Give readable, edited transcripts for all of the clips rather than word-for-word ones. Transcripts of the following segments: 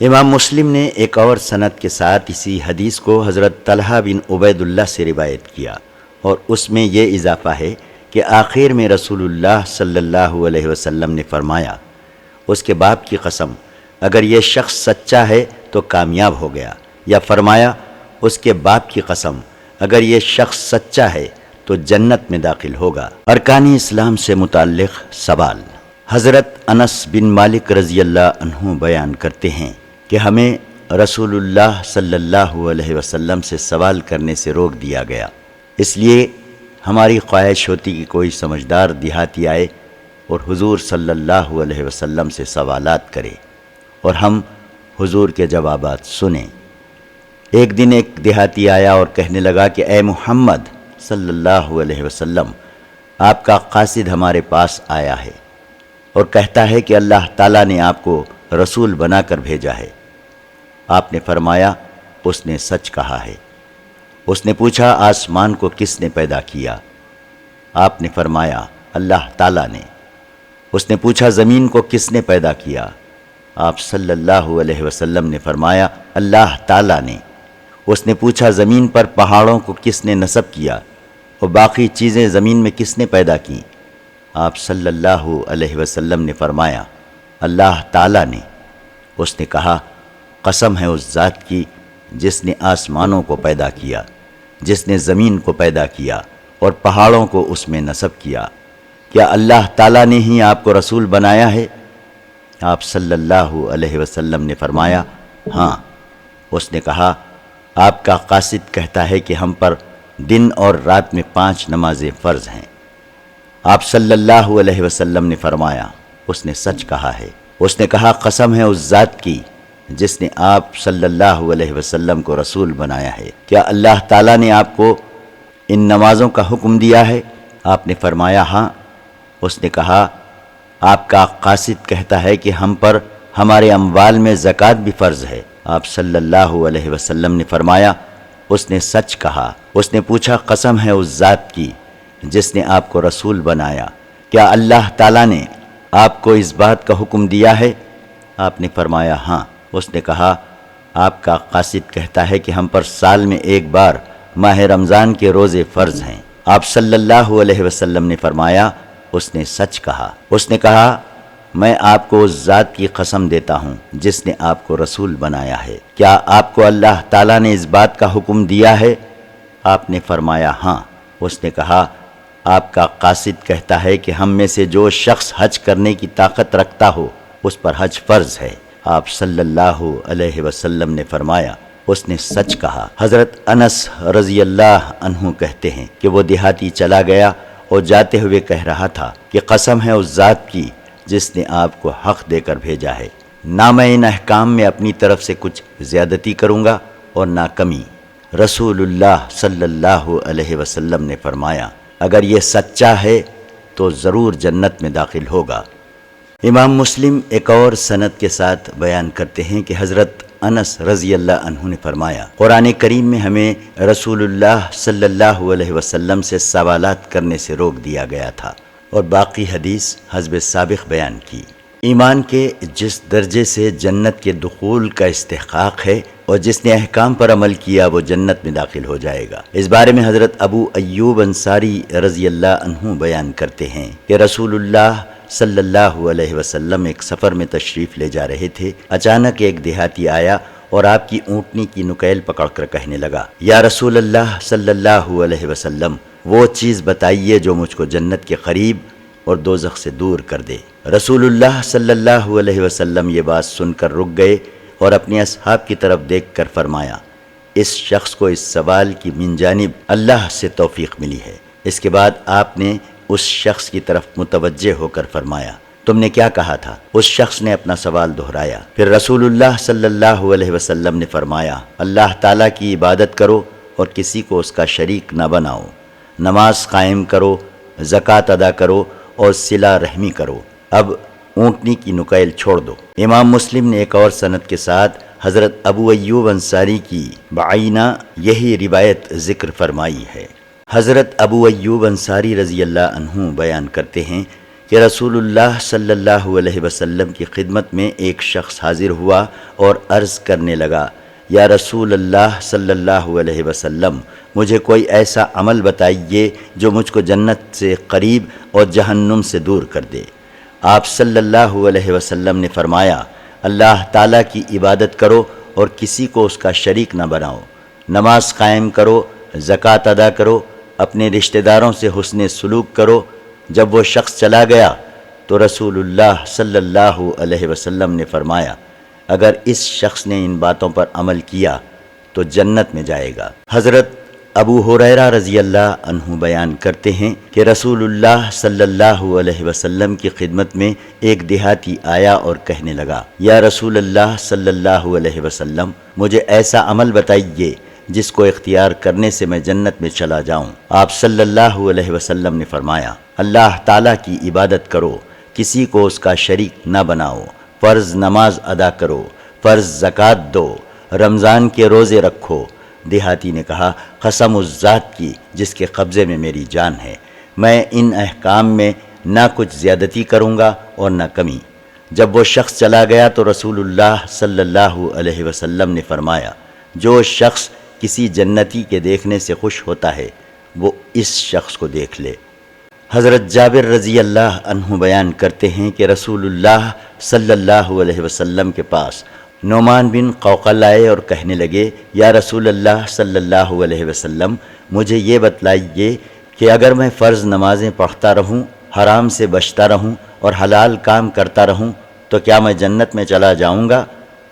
امام مسلم نے ایک اور سند کے ساتھ اسی حدیث کو حضرت طلحہ بن عبید اللہ سے روایت کیا، اور اس میں یہ اضافہ ہے کہ آخر میں رسول اللہ صلی اللہ علیہ وسلم نے فرمایا، اس کے باپ کی قسم اگر یہ شخص سچا ہے تو کامیاب ہو گیا، یا فرمایا اس کے باپ کی قسم اگر یہ شخص سچا ہے تو جنت میں داخل ہوگا۔ ارکان اسلام سے متعلق سوال۔ حضرت انس بن مالک رضی اللہ عنہ بیان کرتے ہیں کہ ہمیں رسول اللہ صلی اللہ علیہ وسلم سے سوال کرنے سے روک دیا گیا، اس لیے ہماری خواہش ہوتی کہ کوئی سمجھدار دیہاتی آئے اور حضور صلی اللہ علیہ وسلم سے سوالات کرے اور ہم حضور کے جوابات سنیں۔ ایک دن ایک دیہاتی آیا اور کہنے لگا کہ اے محمد صلی اللہ علیہ وسلم، آپ کا قاصد ہمارے پاس آیا ہے اور کہتا ہے کہ اللہ تعالیٰ نے آپ کو رسول بنا کر بھیجا ہے۔ آپ نے فرمایا اس نے سچ کہا ہے۔ اس نے پوچھا آسمان کو کس نے پیدا کیا؟ آپ نے فرمایا اللہ تعالیٰ نے۔ اس نے پوچھا زمین کو کس نے پیدا کیا؟ آپ صلی اللہ علیہ وسلم نے فرمایا اللہ تعالیٰ نے۔ اس نے پوچھا زمین پر پہاڑوں کو کس نے نصب کیا اور باقی چیزیں زمین میں کس نے پیدا کی؟ آپ صلی اللہ علیہ وسلم نے فرمایا اللہ تعالیٰ نے۔ اس نے کہا قسم ہے اس ذات کی جس نے آسمانوں کو پیدا کیا، جس نے زمین کو پیدا کیا اور پہاڑوں کو اس میں نصب کیا، کیا اللہ تعالیٰ نے ہی آپ کو رسول بنایا ہے؟ آپ صلی اللہ علیہ وسلم نے فرمایا ہاں۔ اس نے کہا آپ کا قاصد کہتا ہے کہ ہم پر دن اور رات میں 5 نمازیں فرض ہیں۔ آپ صلی اللہ علیہ وسلم نے فرمایا اس نے سچ کہا ہے۔ اس نے کہا قسم ہے اس ذات کی جس نے آپ صلی اللہ علیہ وسلم کو رسول بنایا ہے، کیا اللہ تعالیٰ نے آپ کو ان نمازوں کا حکم دیا ہے؟ آپ نے فرمایا ہاں۔ اس نے کہا آپ کا قاصد کہتا ہے کہ ہم پر ہمارے اموال میں زکوٰۃ بھی فرض ہے۔ آپ صلی اللہ علیہ وسلم نے فرمایا اس نے سچ کہا۔ اس نے پوچھا قسم ہے اس ذات کی جس نے آپ کو رسول بنایا، کیا اللہ تعالیٰ نے آپ کو اس بات کا حکم دیا ہے؟ آپ نے فرمایا ہاں۔ اس نے کہا آپ کا قاصد کہتا ہے کہ ہم پر سال میں ایک بار ماہ رمضان کے روزے فرض ہیں۔ آپ صلی اللہ علیہ وسلم نے فرمایا اس نے سچ کہا۔ اس نے کہا میں آپ کو اس ذات کی قسم دیتا ہوں جس نے آپ کو رسول بنایا ہے، کیا آپ کو اللہ تعالیٰ نے اس بات کا حکم دیا ہے؟ آپ نے فرمایا ہاں۔ اس نے کہا آپ کا قاصد کہتا ہے کہ ہم میں سے جو شخص حج کرنے کی طاقت رکھتا ہو اس پر حج فرض ہے۔ آپ صلی اللہ علیہ وسلم نے فرمایا اس نے سچ کہا۔ حضرت انس رضی اللہ عنہ کہتے ہیں کہ وہ دیہاتی چلا گیا اور جاتے ہوئے کہہ رہا تھا کہ قسم ہے اس ذات کی جس نے آپ کو حق دے کر بھیجا ہے، نہ میں ان احکام میں اپنی طرف سے کچھ زیادتی کروں گا اور نہ کمی۔ رسول اللہ صلی اللہ علیہ وسلم نے فرمایا اگر یہ سچا ہے تو ضرور جنت میں داخل ہوگا۔ امام مسلم ایک اور سند کے ساتھ بیان کرتے ہیں کہ حضرت انس رضی اللہ عنہ نے فرمایا قرآن کریم میں ہمیں رسول اللہ صلی اللہ علیہ وسلم سے سوالات کرنے سے روک دیا گیا تھا، اور باقی حدیث حسب سابق بیان کی۔ ایمان کے جس درجے سے جنت کے دخول کا استحقاق ہے اور جس نے احکام پر عمل کیا وہ جنت میں داخل ہو جائے گا۔ اس بارے میں حضرت ابو ایوب انصاری رضی اللہ عنہ بیان کرتے ہیں کہ رسول اللہ صلی اللہ علیہ وسلم ایک سفر میں تشریف لے جا رہے تھے۔ اچانک ایک دیہاتی آیا اور آپ کی اونٹنی کی نکیل پکڑ کر کہنے لگا یا رسول اللہ صلی اللہ علیہ وسلم، وہ چیز بتائیے جو مجھ کو جنت کے قریب اور دوزخ سے دور کر دے۔ رسول اللہ صلی اللہ علیہ وسلم یہ بات سن کر رک گئے اور اپنے اصحاب کی طرف دیکھ کر فرمایا اس شخص کو اس سوال کی من جانب اللہ سے توفیق ملی ہے۔ اس کے بعد آپ نے اس شخص کی طرف متوجہ ہو کر فرمایا تم نے کیا کہا تھا؟ اس شخص نے اپنا سوال دہرایا۔ پھر رسول اللہ صلی اللہ علیہ وسلم نے فرمایا اللہ تعالیٰ کی عبادت کرو اور کسی کو اس کا شریک نہ بناؤ، نماز قائم کرو، زکوٰۃ ادا کرو اور صلہ رحمی کرو، اب اونٹنی کی نکیل چھوڑ دو۔ امام مسلم نے ایک اور سند کے ساتھ حضرت ابو ایوب انصاری کی بعینہ یہی روایت ذکر فرمائی ہے۔ حضرت ابو ایوب انصاری رضی اللہ عنہ بیان کرتے ہیں کہ رسول اللہ صلی اللہ علیہ وسلم کی خدمت میں ایک شخص حاضر ہوا اور عرض کرنے لگا، یا رسول اللہ صلی اللہ علیہ وسلم، مجھے کوئی ایسا عمل بتائیے جو مجھ کو جنت سے قریب اور جہنم سے دور کر دے۔ آپ صلی اللہ علیہ وسلم نے فرمایا، اللہ تعالیٰ کی عبادت کرو اور کسی کو اس کا شریک نہ بناؤ، نماز قائم کرو، زکوٰۃ ادا کرو، اپنے رشتہ داروں سے حسن سلوک کرو۔ جب وہ شخص چلا گیا تو رسول اللہ صلی اللہ علیہ وسلم نے فرمایا، اگر اس شخص نے ان باتوں پر عمل کیا تو جنت میں جائے گا۔ حضرت ابو ہریرہ رضی اللہ عنہ بیان کرتے ہیں کہ رسول اللہ صلی اللہ علیہ وسلم کی خدمت میں ایک دیہاتی آیا اور کہنے لگا، یا رسول اللہ صلی اللہ علیہ وسلم، مجھے ایسا عمل بتائیے جس کو اختیار کرنے سے میں جنت میں چلا جاؤں۔ آپ صلی اللہ علیہ وسلم نے فرمایا، اللہ تعالیٰ کی عبادت کرو، کسی کو اس کا شریک نہ بناؤ، فرض نماز ادا کرو، فرض زکوٰۃ دو، رمضان کے روزے رکھو۔ دیہاتی نے کہا، قسم اس ذات کی جس کے قبضے میں میری جان ہے، میں ان احکام میں نہ کچھ زیادتی کروں گا اور نہ کمی۔ جب وہ شخص چلا گیا تو رسول اللہ صلی اللہ علیہ وسلم نے فرمایا، جو شخص کسی جنتی کے دیکھنے سے خوش ہوتا ہے وہ اس شخص کو دیکھ لے۔ حضرت جابر رضی اللہ عنہ بیان کرتے ہیں کہ رسول اللہ صلی اللہ علیہ وسلم کے پاس نعمان بن قوقل آئے اور کہنے لگے، یا رسول اللہ صلی اللہ علیہ وسلم، مجھے یہ بتلائیے کہ اگر میں فرض نمازیں پڑھتا رہوں، حرام سے بچتا رہوں اور حلال کام کرتا رہوں تو کیا میں جنت میں چلا جاؤں گا؟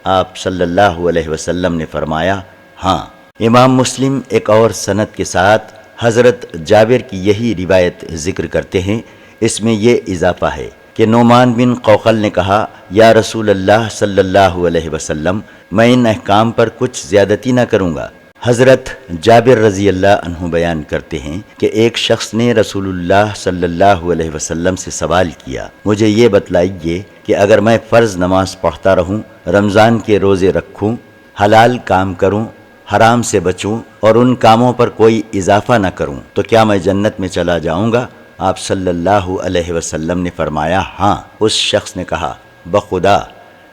آپ صلی اللہ علیہ وسلم نے فرمایا، ہاں۔ امام مسلم ایک اور سند کے ساتھ حضرت جابر کی یہی روایت ذکر کرتے ہیں۔ اس میں یہ اضافہ ہے کہ نعمان بن قوقل نے کہا، یا رسول اللہ صلی اللہ علیہ وسلم، میں ان احکام پر کچھ زیادتی نہ کروں گا۔ حضرت جابر رضی اللہ عنہ بیان کرتے ہیں کہ ایک شخص نے رسول اللہ صلی اللہ علیہ وسلم سے سوال کیا، مجھے یہ بتلائیے کہ اگر میں فرض نماز پڑھتا رہوں، رمضان کے روزے رکھوں، حلال کام کروں، حرام سے بچوں اور ان کاموں پر کوئی اضافہ نہ کروں تو کیا میں جنت میں چلا جاؤں گا؟ آپ صلی اللہ علیہ وسلم نے فرمایا، ہاں۔ اس شخص نے کہا، بخدا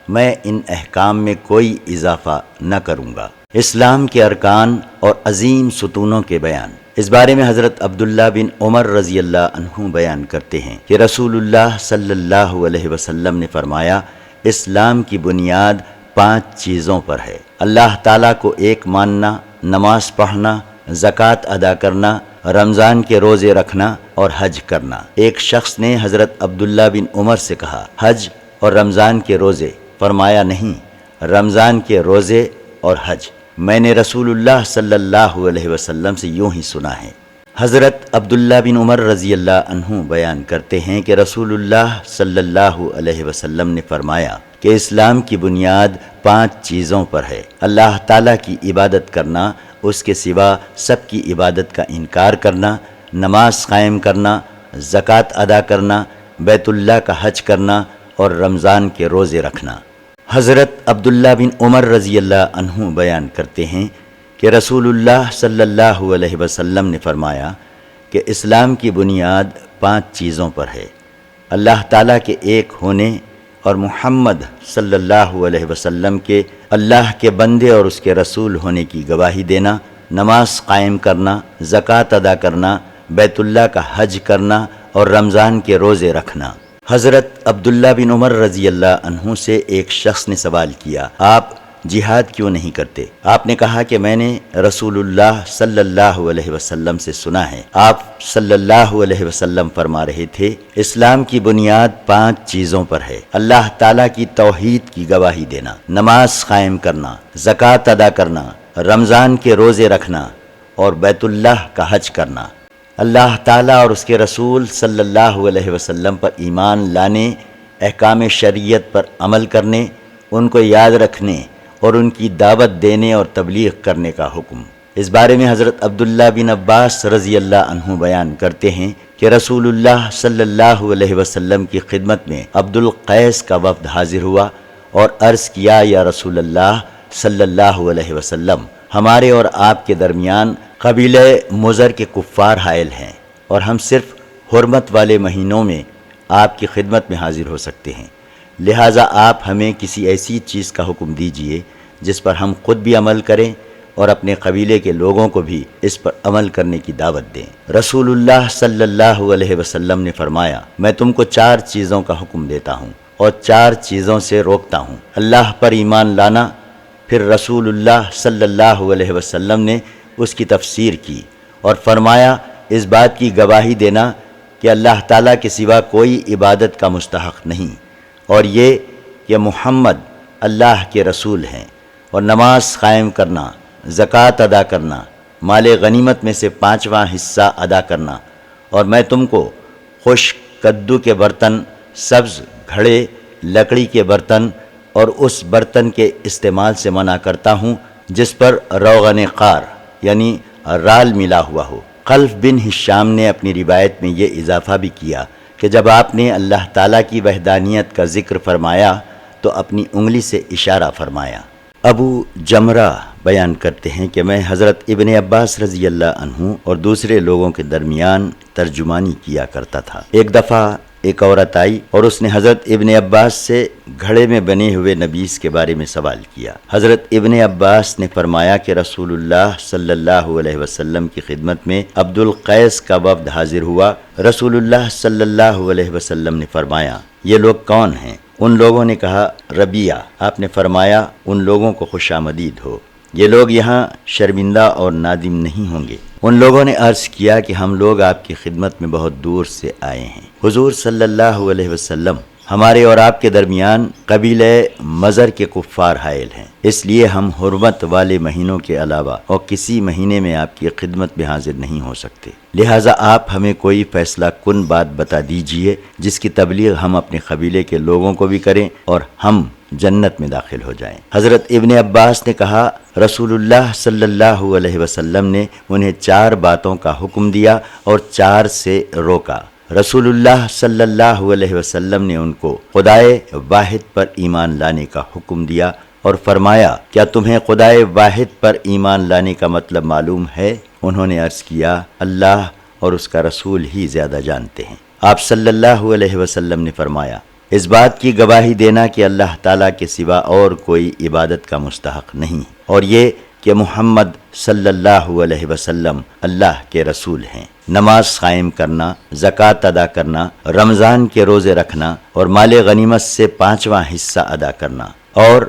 میں ان احکام میں کوئی اضافہ نہ کروں گا۔ اسلام کے ارکان اور عظیم ستونوں کے بیان۔ اس بارے میں حضرت عبداللہ بن عمر رضی اللہ عنہ بیان کرتے ہیں کہ رسول اللہ صلی اللہ علیہ وسلم نے فرمایا، اسلام کی بنیاد 5 چیزوں پر ہے، اللہ تعالیٰ کو ایک ماننا، نماز پڑھنا، زکوٰۃ ادا کرنا، رمضان کے روزے رکھنا اور حج کرنا۔ ایک شخص نے حضرت عبداللہ بن عمر سے کہا، حج اور رمضان کے روزے؟ فرمایا، نہیں، رمضان کے روزے اور حج۔ میں نے رسول اللہ صلی اللہ علیہ وسلم سے یوں ہی سنا ہے۔ حضرت عبداللہ بن عمر رضی اللہ عنہ بیان کرتے ہیں کہ رسول اللہ صلی اللہ علیہ وسلم نے فرمایا کہ اسلام کی بنیاد 5 چیزوں پر ہے، اللہ تعالیٰ کی عبادت کرنا، اس کے سوا سب کی عبادت کا انکار کرنا، نماز قائم کرنا، زکوٰۃ ادا کرنا، بیت اللہ کا حج کرنا اور رمضان کے روزے رکھنا۔ حضرت عبداللہ بن عمر رضی اللہ عنہ بیان کرتے ہیں کہ رسول اللہ صلی اللہ علیہ وسلم نے فرمایا کہ اسلام کی بنیاد 5 چیزوں پر ہے، اللہ تعالیٰ کے ایک ہونے اور محمد صلی اللہ علیہ وسلم کے اللہ کے بندے اور اس کے رسول ہونے کی گواہی دینا، نماز قائم کرنا، زکوٰۃ ادا کرنا، بیت اللہ کا حج کرنا اور رمضان کے روزے رکھنا۔ حضرت عبداللہ بن عمر رضی اللہ عنہ سے ایک شخص نے سوال کیا، آپ جہاد کیوں نہیں کرتے؟ آپ نے کہا کہ میں نے رسول اللہ صلی اللہ علیہ وسلم سے سنا ہے، آپ صلی اللہ علیہ وسلم فرما رہے تھے، اسلام کی بنیاد 5 چیزوں پر ہے، اللہ تعالیٰ کی توحید کی گواہی دینا، نماز قائم کرنا، زکوٰۃ ادا کرنا، رمضان کے روزے رکھنا اور بیت اللہ کا حج کرنا۔ اللہ تعالیٰ اور اس کے رسول صلی اللہ علیہ وسلم پر ایمان لانے، احکام شریعت پر عمل کرنے، ان کو یاد رکھنے اور ان کی دعوت دینے اور تبلیغ کرنے کا حکم۔ اس بارے میں حضرت عبداللہ بن عباس رضی اللہ عنہ بیان کرتے ہیں کہ رسول اللہ صلی اللہ علیہ وسلم کی خدمت میں عبد القیس کا وفد حاضر ہوا اور عرض کیا، یا رسول اللہ صلی اللہ علیہ وسلم، ہمارے اور آپ کے درمیان قبیلہ مضر کے کفار حائل ہیں اور ہم صرف حرمت والے مہینوں میں آپ کی خدمت میں حاضر ہو سکتے ہیں، لہٰذا آپ ہمیں کسی ایسی چیز کا حکم دیجئے جس پر ہم خود بھی عمل کریں اور اپنے قبیلے کے لوگوں کو بھی اس پر عمل کرنے کی دعوت دیں۔ رسول اللہ صلی اللہ علیہ وسلم نے فرمایا، میں تم کو 4 چیزوں کا حکم دیتا ہوں اور 4 چیزوں سے روکتا ہوں۔ اللہ پر ایمان لانا۔ پھر رسول اللہ صلی اللہ علیہ وسلم نے اس کی تفسیر کی اور فرمایا، اس بات کی گواہی دینا کہ اللہ تعالیٰ کے سوا کوئی عبادت کا مستحق نہیں، اور یہ کہ محمد اللہ کے رسول ہیں، اور نماز قائم کرنا، زکوٰۃ ادا کرنا، مال غنیمت میں سے 5واں حصہ ادا کرنا، اور میں تم کو خشک کدو کے برتن، سبز گھڑے، لکڑی کے برتن اور اس برتن کے استعمال سے منع کرتا ہوں جس پر روغن قار یعنی رال ملا ہوا ہو۔ خلف بن ہشام نے اپنی روایت میں یہ اضافہ بھی کیا کہ جب آپ نے اللہ تعالیٰ کی وحدانیت کا ذکر فرمایا تو اپنی انگلی سے اشارہ فرمایا۔ ابو جمرہ بیان کرتے ہیں کہ میں حضرت ابن عباس رضی اللہ عنہ اور دوسرے لوگوں کے درمیان ترجمانی کیا کرتا تھا۔ ایک دفعہ ایک عورت آئی اور اس نے حضرت ابن عباس سے گھڑے میں بنے ہوئے نبیذ کے بارے میں سوال کیا۔ حضرت ابن عباس نے فرمایا کہ رسول اللہ صلی اللہ علیہ وسلم کی خدمت میں عبد القیس کا وفد حاضر ہوا۔ رسول اللہ صلی اللہ علیہ وسلم نے فرمایا، یہ لوگ کون ہیں؟ ان لوگوں نے کہا، ربیہ۔ آپ نے فرمایا، ان لوگوں کو خوش آمدید ہو، یہ لوگ یہاں شرمندہ اور نادم نہیں ہوں گے۔ ان لوگوں نے عرض کیا کہ ہم لوگ آپ کی خدمت میں بہت دور سے آئے ہیں۔ حضور صلی اللہ علیہ وسلم، ہمارے اور آپ کے درمیان قبیلہ مضر کے کفار حائل ہیں، اس لیے ہم حرمت والے مہینوں کے علاوہ اور کسی مہینے میں آپ کی خدمت میں حاضر نہیں ہو سکتے، لہٰذا آپ ہمیں کوئی فیصلہ کن بات بتا دیجئے جس کی تبلیغ ہم اپنے قبیلے کے لوگوں کو بھی کریں اور ہم جنت میں داخل ہو جائیں۔ حضرت ابن عباس نے کہا، رسول اللہ صلی اللہ علیہ وسلم نے انہیں 4 باتوں کا حکم دیا اور 4 سے روکا۔ رسول اللہ صلی اللہ علیہ وسلم نے ان کو خدائے واحد پر ایمان لانے کا حکم دیا اور فرمایا، کیا تمہیں خدائے واحد پر ایمان لانے کا مطلب معلوم ہے؟ انہوں نے عرض کیا، اللہ اور اس کا رسول ہی زیادہ جانتے ہیں۔ آپ صلی اللہ علیہ وسلم نے فرمایا، اس بات کی گواہی دینا کہ اللہ تعالیٰ کے سوا اور کوئی عبادت کا مستحق نہیں، اور یہ کہ محمد صلی اللہ علیہ وسلم اللہ کے رسول ہیں۔ نماز قائم کرنا، زکوٰۃ ادا کرنا، رمضان کے روزے رکھنا اور مال غنیمت سے 5واں حصہ ادا کرنا، اور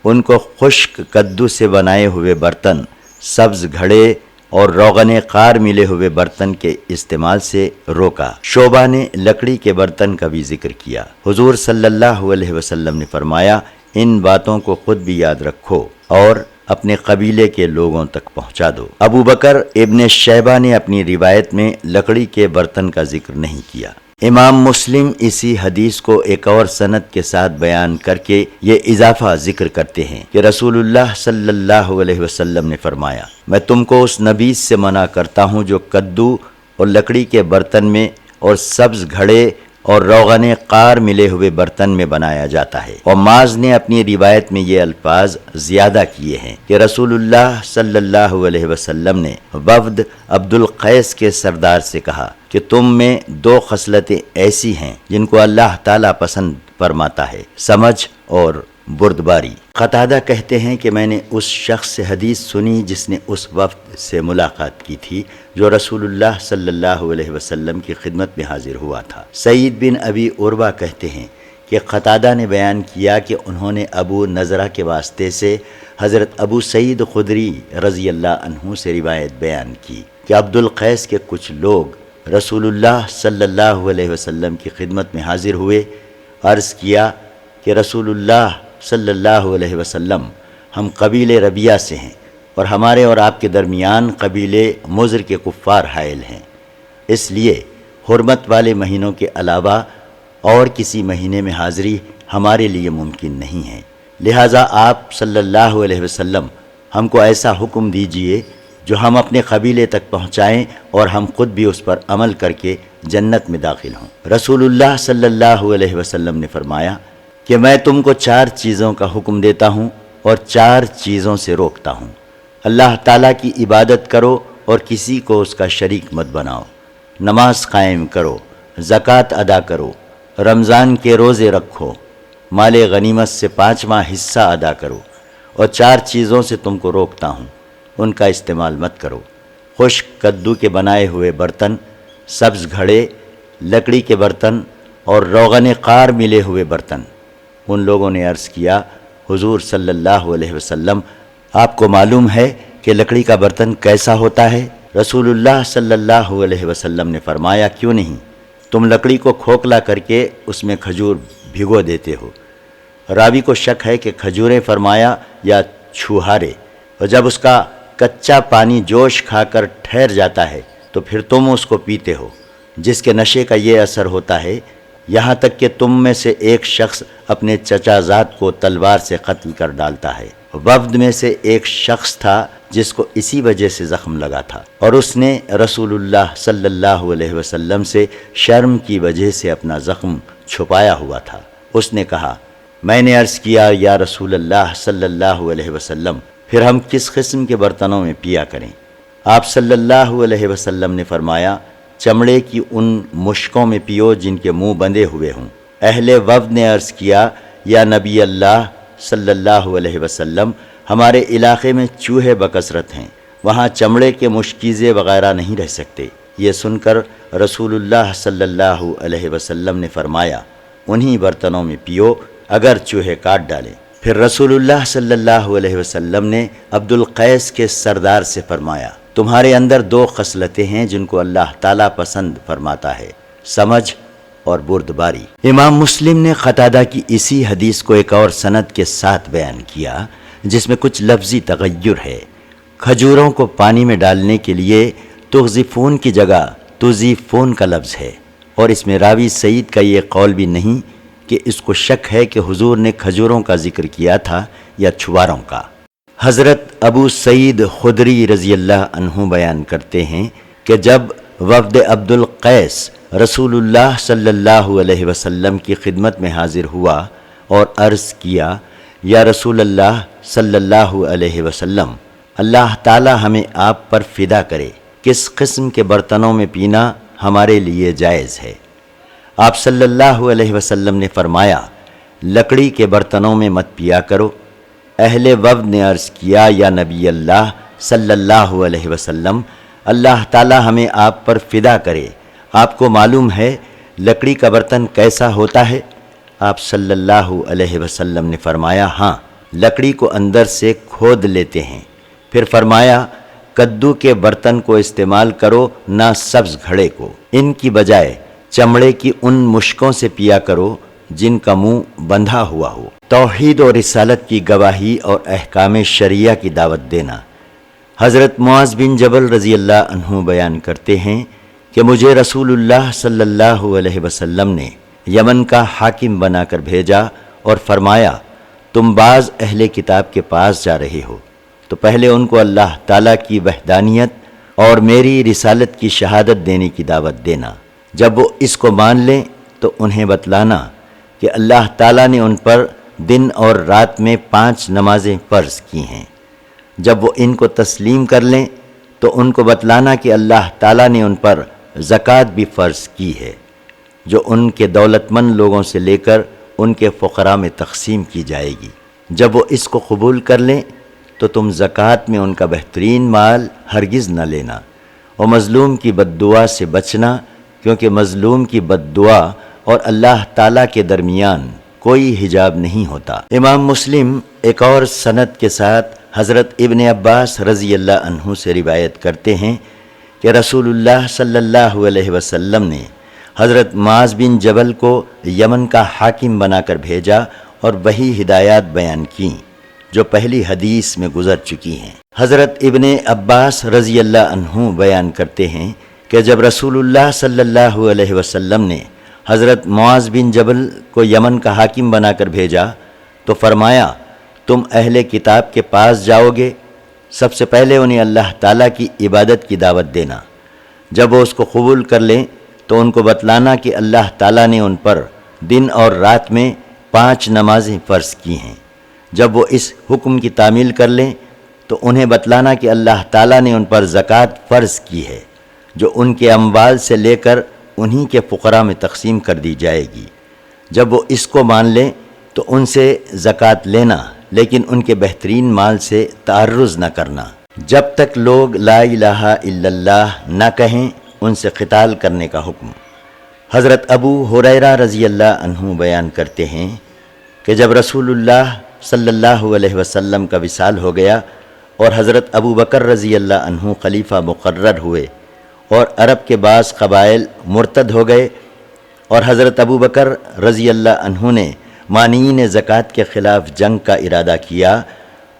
ان کو خشک کدو سے بنائے ہوئے برتن، سبز گھڑے اور روغن قار ملے ہوئے برتن کے استعمال سے روکا۔ شعبہ نے لکڑی کے برتن کا بھی ذکر کیا۔ حضور صلی اللہ علیہ وسلم نے فرمایا، ان باتوں کو خود بھی یاد رکھو اور اپنے قبیلے کے لوگوں تک پہنچا دو۔ ابو بکر ابن شیبہ نے اپنی روایت میں لکڑی کے برتن کا ذکر نہیں کیا۔ امام مسلم اسی حدیث کو ایک اور سند کے ساتھ بیان کر کے یہ اضافہ ذکر کرتے ہیں کہ رسول اللہ صلی اللہ علیہ وسلم نے فرمایا، میں تم کو اس نبیذ سے منع کرتا ہوں جو کدو اور لکڑی کے برتن میں اور سبز گھڑے اور روغن قار ملے ہوئے برتن میں بنایا جاتا ہے۔ اور معاذ نے اپنی روایت میں یہ الفاظ زیادہ کیے ہیں کہ رسول اللہ صلی اللہ علیہ وسلم نے وفد عبد القیس کے سردار سے کہا کہ تم میں 2 خصلتیں ایسی ہیں جن کو اللہ تعالیٰ پسند فرماتا ہے، سمجھ اور بردباری۔ قتادہ کہتے ہیں کہ میں نے اس شخص سے حدیث سنی جس نے اس وفد سے ملاقات کی تھی جو رسول اللہ صلی اللہ علیہ وسلم کی خدمت میں حاضر ہوا تھا۔ سعید بن ابی عروہ کہتے ہیں کہ قتادہ نے بیان کیا کہ انہوں نے ابو نضرہ کے واسطے سے حضرت ابو سعید خدری رضی اللہ عنہ سے روایت بیان کی کہ عبد القیس کے کچھ لوگ رسول اللہ صلی اللہ علیہ وسلم کی خدمت میں حاضر ہوئے۔ عرض کیا کہ رسول اللہ صلی اللہ علیہ وسلم، ہم قبیلے ربیہ سے ہیں اور ہمارے اور آپ کے درمیان قبیلے مضر کے کفار حائل ہیں، اس لیے حرمت والے مہینوں کے علاوہ اور کسی مہینے میں حاضری ہمارے لیے ممکن نہیں ہے، لہٰذا آپ صلی اللہ علیہ وسلم ہم کو ایسا حکم دیجئے جو ہم اپنے قبیلے تک پہنچائیں اور ہم خود بھی اس پر عمل کر کے جنت میں داخل ہوں۔ رسول اللہ صلی اللہ علیہ وسلم نے فرمایا کہ میں تم کو 4 چیزوں کا حکم دیتا ہوں اور 4 چیزوں سے روکتا ہوں۔ اللہ تعالیٰ کی عبادت کرو اور کسی کو اس کا شریک مت بناؤ، نماز قائم کرو، زکوٰۃ ادا کرو، رمضان کے روزے رکھو، مال غنیمت سے 5واں حصہ ادا کرو، اور 4 چیزوں سے تم کو روکتا ہوں، ان کا استعمال مت کرو: خشک کدو کے بنائے ہوئے برتن، سبز گھڑے، لکڑی کے برتن اور روغن قار ملے ہوئے برتن۔ ان لوگوں نے عرض کیا: حضور صلی اللہ علیہ وسلم، آپ کو معلوم ہے کہ لکڑی کا برتن کیسا ہوتا ہے؟ رسول اللہ صلی اللہ علیہ وسلم نے فرمایا: کیوں نہیں، تم لکڑی کو کھوکھلا کر کے اس میں کھجور بھگو دیتے ہو۔ راوی کو شک ہے کہ کھجوریں فرمایا یا چھوہارے، اور جب اس کا کچا پانی جوش کھا کر ٹھہر جاتا ہے تو پھر تم اس کو پیتے ہو، جس کے نشے کا یہ اثر ہوتا ہے یہاں تک کہ تم میں سے ایک شخص اپنے چچا زاد کو تلوار سے قتل کر ڈالتا ہے۔ وفد میں سے ایک شخص تھا جس کو اسی وجہ سے زخم لگا تھا، اور اس نے رسول اللہ صلی اللہ علیہ وسلم سے شرم کی وجہ سے اپنا زخم چھپایا ہوا تھا۔ اس نے کہا: میں نے عرض کیا یا رسول اللہ صلی اللہ علیہ وسلم، پھر ہم کس قسم کے برتنوں میں پیا کریں؟ آپ صلی اللہ علیہ وسلم نے فرمایا: چمڑے کی ان مشکوں میں پیو جن کے منہ بندے ہوئے ہوں۔ اہل وفد نے عرض کیا: یا نبی اللہ صلی اللہ علیہ وسلم، ہمارے علاقے میں چوہے بکثرت ہیں، وہاں چمڑے کے مشکیزے وغیرہ نہیں رہ سکتے۔ یہ سن کر رسول اللہ صلی اللہ علیہ وسلم نے فرمایا: انہی برتنوں میں پیو اگر چوہے کاٹ ڈالیں۔ پھر رسول اللہ صلی اللہ علیہ وسلم نے عبد القیس کے سردار سے فرمایا: تمہارے اندر 2 خصلتیں ہیں جن کو اللہ تعالیٰ پسند فرماتا ہے، سمجھ اور بردباری۔ امام مسلم نے قتادہ کی اسی حدیث کو ایک اور سند کے ساتھ بیان کیا جس میں کچھ لفظی تغیر ہے۔ کھجوروں کو پانی میں ڈالنے کے لیے تغزفون کی جگہ تزیفون کا لفظ ہے، اور اس میں راوی سعید کا یہ قول بھی نہیں کہ اس کو شک ہے کہ حضور نے کھجوروں کا ذکر کیا تھا یا چھواروں کا۔ حضرت ابو سعید خدری رضی اللہ عنہ بیان کرتے ہیں کہ جب وفد عبد القیس رسول اللہ صلی اللہ علیہ وسلم کی خدمت میں حاضر ہوا اور عرض کیا: یا رسول اللہ صلی اللہ علیہ وسلم، اللہ تعالی ہمیں آپ پر فدا کرے، کس قسم کے برتنوں میں پینا ہمارے لیے جائز ہے؟ آپ صلی اللہ علیہ وسلم نے فرمایا: لکڑی کے برتنوں میں مت پیا کرو۔ اہل وفد نے عرض کیا: یا نبی اللہ صلی اللہ علیہ وسلم، اللہ تعالی ہمیں آپ پر فدا کرے، آپ کو معلوم ہے لکڑی کا برتن کیسا ہوتا ہے؟ آپ صلی اللہ علیہ وسلم نے فرمایا: ہاں، لکڑی کو اندر سے کھود لیتے ہیں۔ پھر فرمایا: کدو کے برتن کو استعمال کرو، نہ سبز گھڑے کو، ان کی بجائے چمڑے کی ان مشکوں سے پیا کرو جن کا منہ بندھا ہوا ہو۔ توحید اور رسالت کی گواہی اور احکام شریعہ کی دعوت دینا۔ حضرت معاذ بن جبل رضی اللہ عنہ بیان کرتے ہیں کہ مجھے رسول اللہ صلی اللہ علیہ وسلم نے یمن کا حاکم بنا کر بھیجا اور فرمایا: تم بعض اہل کتاب کے پاس جا رہے ہو تو پہلے ان کو اللہ تعالیٰ کی وحدانیت اور میری رسالت کی شہادت دینے کی دعوت دینا۔ جب وہ اس کو مان لیں تو انہیں بتلانا کہ اللہ تعالیٰ نے ان پر دن اور رات میں 5 نمازیں فرض کی ہیں۔ جب وہ ان کو تسلیم کر لیں تو ان کو بتلانا کہ اللہ تعالیٰ نے ان پر زکوٰۃ بھی فرض کی ہے، جو ان کے دولت مند لوگوں سے لے کر ان کے فقراء میں تقسیم کی جائے گی۔ جب وہ اس کو قبول کر لیں تو تم زکوٰۃ میں ان کا بہترین مال ہرگز نہ لینا، اور مظلوم کی بد دعا سے بچنا، کیونکہ مظلوم کی بد دعا اور اللہ تعالیٰ کے درمیان کوئی حجاب نہیں ہوتا۔ امام مسلم ایک اور سند کے ساتھ حضرت ابن عباس رضی اللہ عنہ سے روایت کرتے ہیں کہ رسول اللہ صلی اللہ علیہ وسلم نے حضرت معاذ بن جبل کو یمن کا حاکم بنا کر بھیجا اور وہی ہدایات بیان کیں جو پہلی حدیث میں گزر چکی ہیں۔ حضرت ابن عباس رضی اللہ عنہ بیان کرتے ہیں کہ جب رسول اللہ صلی اللہ علیہ وسلم نے حضرت معاذ بن جبل کو یمن کا حاکم بنا کر بھیجا تو فرمایا: تم اہل کتاب کے پاس جاؤ گے، سب سے پہلے انہیں اللہ تعالیٰ کی عبادت کی دعوت دینا۔ جب وہ اس کو قبول کر لیں تو ان کو بتلانا کہ اللہ تعالیٰ نے ان پر دن اور رات میں 5 نمازیں فرض کی ہیں۔ جب وہ اس حکم کی تعمیل کر لیں تو انہیں بتلانا کہ اللہ تعالیٰ نے ان پر زکوٰۃ فرض کی ہے، جو ان کے اموال سے لے کر انہی کے فقراء میں تقسیم کر دی جائے گی۔ جب وہ اس کو مان لیں تو ان سے زکوٰۃ لینا، لیکن ان کے بہترین مال سے تعرض نہ کرنا۔ جب تک لوگ لا الہ الا اللہ نہ کہیں ان سے قتال کرنے کا حکم۔ حضرت ابو ہریرہ رضی اللہ عنہ بیان کرتے ہیں کہ جب رسول اللہ صلی اللہ علیہ وسلم کا وصال ہو گیا اور حضرت ابو بکر رضی اللہ عنہ خلیفہ مقرر ہوئے اور عرب کے بعض قبائل مرتد ہو گئے اور حضرت ابو بکر رضی اللہ عنہ نے مانعین زکوٰۃ کے خلاف جنگ کا ارادہ کیا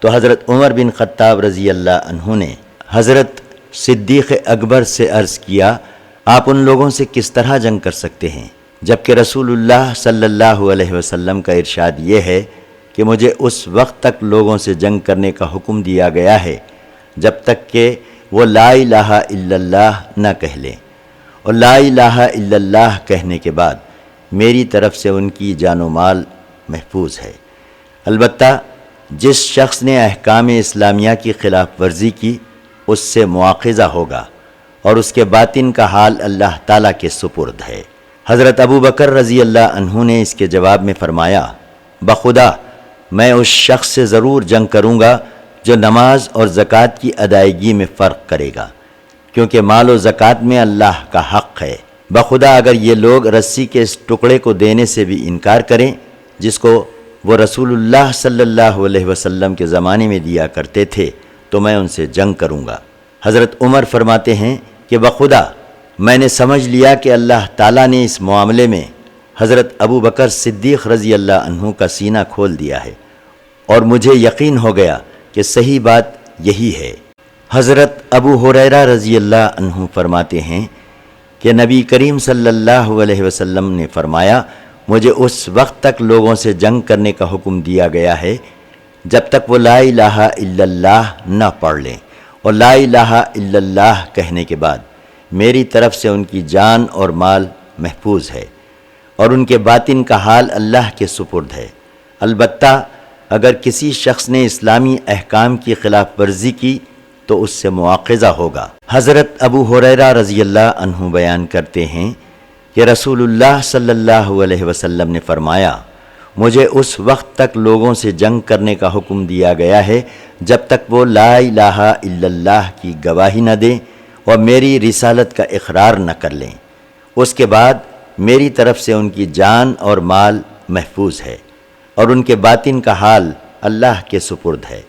تو حضرت عمر بن خطاب رضی اللہ عنہ نے حضرت صدیق اکبر سے عرض کیا، آپ ان لوگوں سے کس طرح جنگ کر سکتے ہیں جبکہ رسول اللہ صلی اللہ علیہ وسلم کا ارشاد یہ ہے کہ مجھے اس وقت تک لوگوں سے جنگ کرنے کا حکم دیا گیا ہے جب تک کہ وہ لا الہ الا اللہ نہ کہہ لیں، اور لا الہ الا اللہ کہنے کے بعد میری طرف سے ان کی جان و مال محفوظ ہے۔ البتہ جس شخص نے احکام اسلامیہ کی خلاف ورزی کی اس سے مواخذہ ہوگا اور اس کے باطن کا حال اللہ تعالیٰ کے سپرد ہے۔ حضرت ابو بکر رضی اللہ عنہ نے اس کے جواب میں فرمایا، بخدا میں اس شخص سے ضرور جنگ کروں گا جو نماز اور زکوٰۃ کی ادائیگی میں فرق کرے گا، کیونکہ مال و زکوٰۃ میں اللہ کا حق ہے۔ بخدا اگر یہ لوگ رسی کے اس ٹکڑے کو دینے سے بھی انکار کریں جس کو وہ رسول اللہ صلی اللہ علیہ وسلم کے زمانے میں دیا کرتے تھے تو میں ان سے جنگ کروں گا۔ حضرت عمر فرماتے ہیں کہ بخدا میں نے سمجھ لیا کہ اللہ تعالیٰ نے اس معاملے میں حضرت ابو بکر صدیق رضی اللہ عنہ کا سینہ کھول دیا ہے، اور مجھے یقین ہو گیا کہ صحیح بات یہی ہے۔ حضرت ابو ہریرہ رضی اللہ عنہ فرماتے ہیں کہ نبی کریم صلی اللہ علیہ وسلم نے فرمایا، مجھے اس وقت تک لوگوں سے جنگ کرنے کا حکم دیا گیا ہے جب تک وہ لا الہ الا اللہ نہ پڑھ لیں، اور لا الہ الا اللہ کہنے کے بعد میری طرف سے ان کی جان اور مال محفوظ ہے، اور ان کے باطن کا حال اللہ کے سپرد ہے۔ البتہ اگر کسی شخص نے اسلامی احکام کی خلاف ورزی کی تو اس سے مواخذہ ہوگا۔ حضرت ابو ہریرہ رضی اللہ عنہ بیان کرتے ہیں کہ رسول اللہ صلی اللہ علیہ وسلم نے فرمایا، مجھے اس وقت تک لوگوں سے جنگ کرنے کا حکم دیا گیا ہے جب تک وہ لا الہ الا اللہ کی گواہی نہ دیں اور میری رسالت کا اقرار نہ کر لیں، اس کے بعد میری طرف سے ان کی جان اور مال محفوظ ہے، اور ان کے باطن کا حال اللہ کے سپرد ہے۔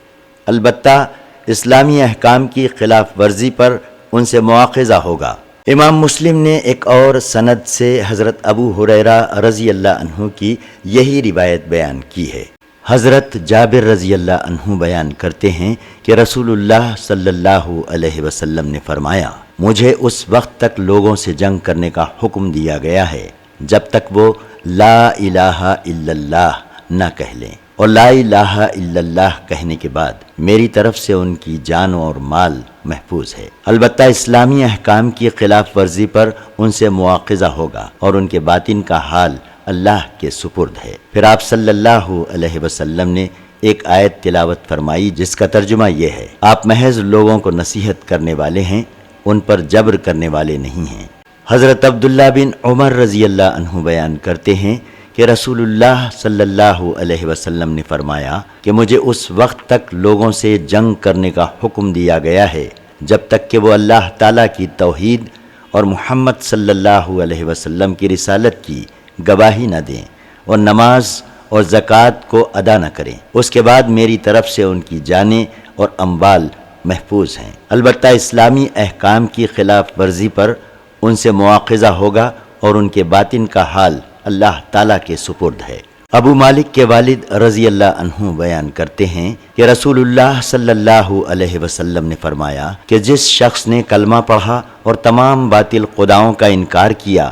البتہ اسلامی احکام کی خلاف ورزی پر ان سے مواخذہ ہوگا۔ امام مسلم نے ایک اور سند سے حضرت ابو ہریرہ رضی اللہ عنہ کی یہی روایت بیان کی ہے۔ حضرت جابر رضی اللہ عنہ بیان کرتے ہیں کہ رسول اللہ صلی اللہ علیہ وسلم نے فرمایا، مجھے اس وقت تک لوگوں سے جنگ کرنے کا حکم دیا گیا ہے جب تک وہ لا الہ الا اللہ نہ کہہ لیں، اور لا الہ الا اللہ کہنے کے بعد میری طرف سے ان کی جان اور مال محفوظ ہے۔ البتہ اسلامی احکام کی خلاف ورزی پر ان سے مواخذہ ہوگا اور ان کے باطن کا حال اللہ کے سپرد ہے۔ پھر آپ صلی اللہ علیہ وسلم نے ایک آیت تلاوت فرمائی جس کا ترجمہ یہ ہے، آپ محض لوگوں کو نصیحت کرنے والے ہیں، ان پر جبر کرنے والے نہیں ہیں۔ حضرت عبداللہ بن عمر رضی اللہ عنہ بیان کرتے ہیں کہ رسول اللہ صلی اللہ علیہ وسلم نے فرمایا کہ مجھے اس وقت تک لوگوں سے جنگ کرنے کا حکم دیا گیا ہے جب تک کہ وہ اللہ تعالیٰ کی توحید اور محمد صلی اللہ علیہ وسلم کی رسالت کی گواہی نہ دیں اور نماز اور زکوٰۃ کو ادا نہ کریں، اس کے بعد میری طرف سے ان کی جانیں اور اموال محفوظ ہیں۔ البتہ اسلامی احکام کی خلاف ورزی پر ان سے مواخذہ ہوگا اور ان کے باطن کا حال اللہ تعالیٰ کے سپرد ہے۔ ابو مالک کے والد رضی اللہ عنہ بیان کرتے ہیں کہ رسول اللہ صلی اللہ علیہ وسلم نے فرمایا کہ جس شخص نے کلمہ پڑھا اور تمام باطل خداؤں کا انکار کیا،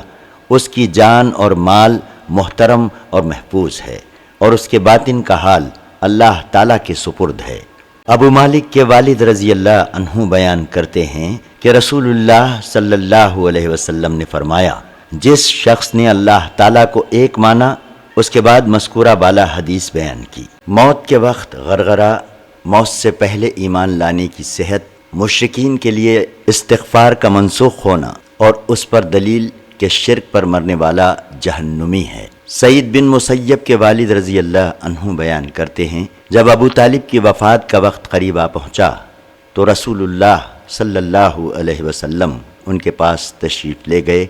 اس کی جان اور مال محترم اور محفوظ ہے، اور اس کے باطن کا حال اللہ تعالیٰ کے سپرد ہے۔ ابو مالک کے والد رضی اللہ عنہ بیان کرتے ہیں کہ رسول اللہ صلی اللہ علیہ وسلم نے فرمایا، جس شخص نے اللہ تعالیٰ کو ایک مانا، اس کے بعد مذکورہ بالا حدیث بیان کی۔ موت کے وقت غرغرہ، موت سے پہلے ایمان لانے کی صحت، مشرکین کے لیے استغفار کا منسوخ ہونا، اور اس پر دلیل کہ شرک پر مرنے والا جہنمی ہے۔ سعید بن مسیب کے والد رضی اللہ عنہ بیان کرتے ہیں، جب ابو طالب کی وفات کا وقت قریب آ پہنچا تو رسول اللہ صلی اللہ علیہ وسلم ان کے پاس تشریف لے گئے۔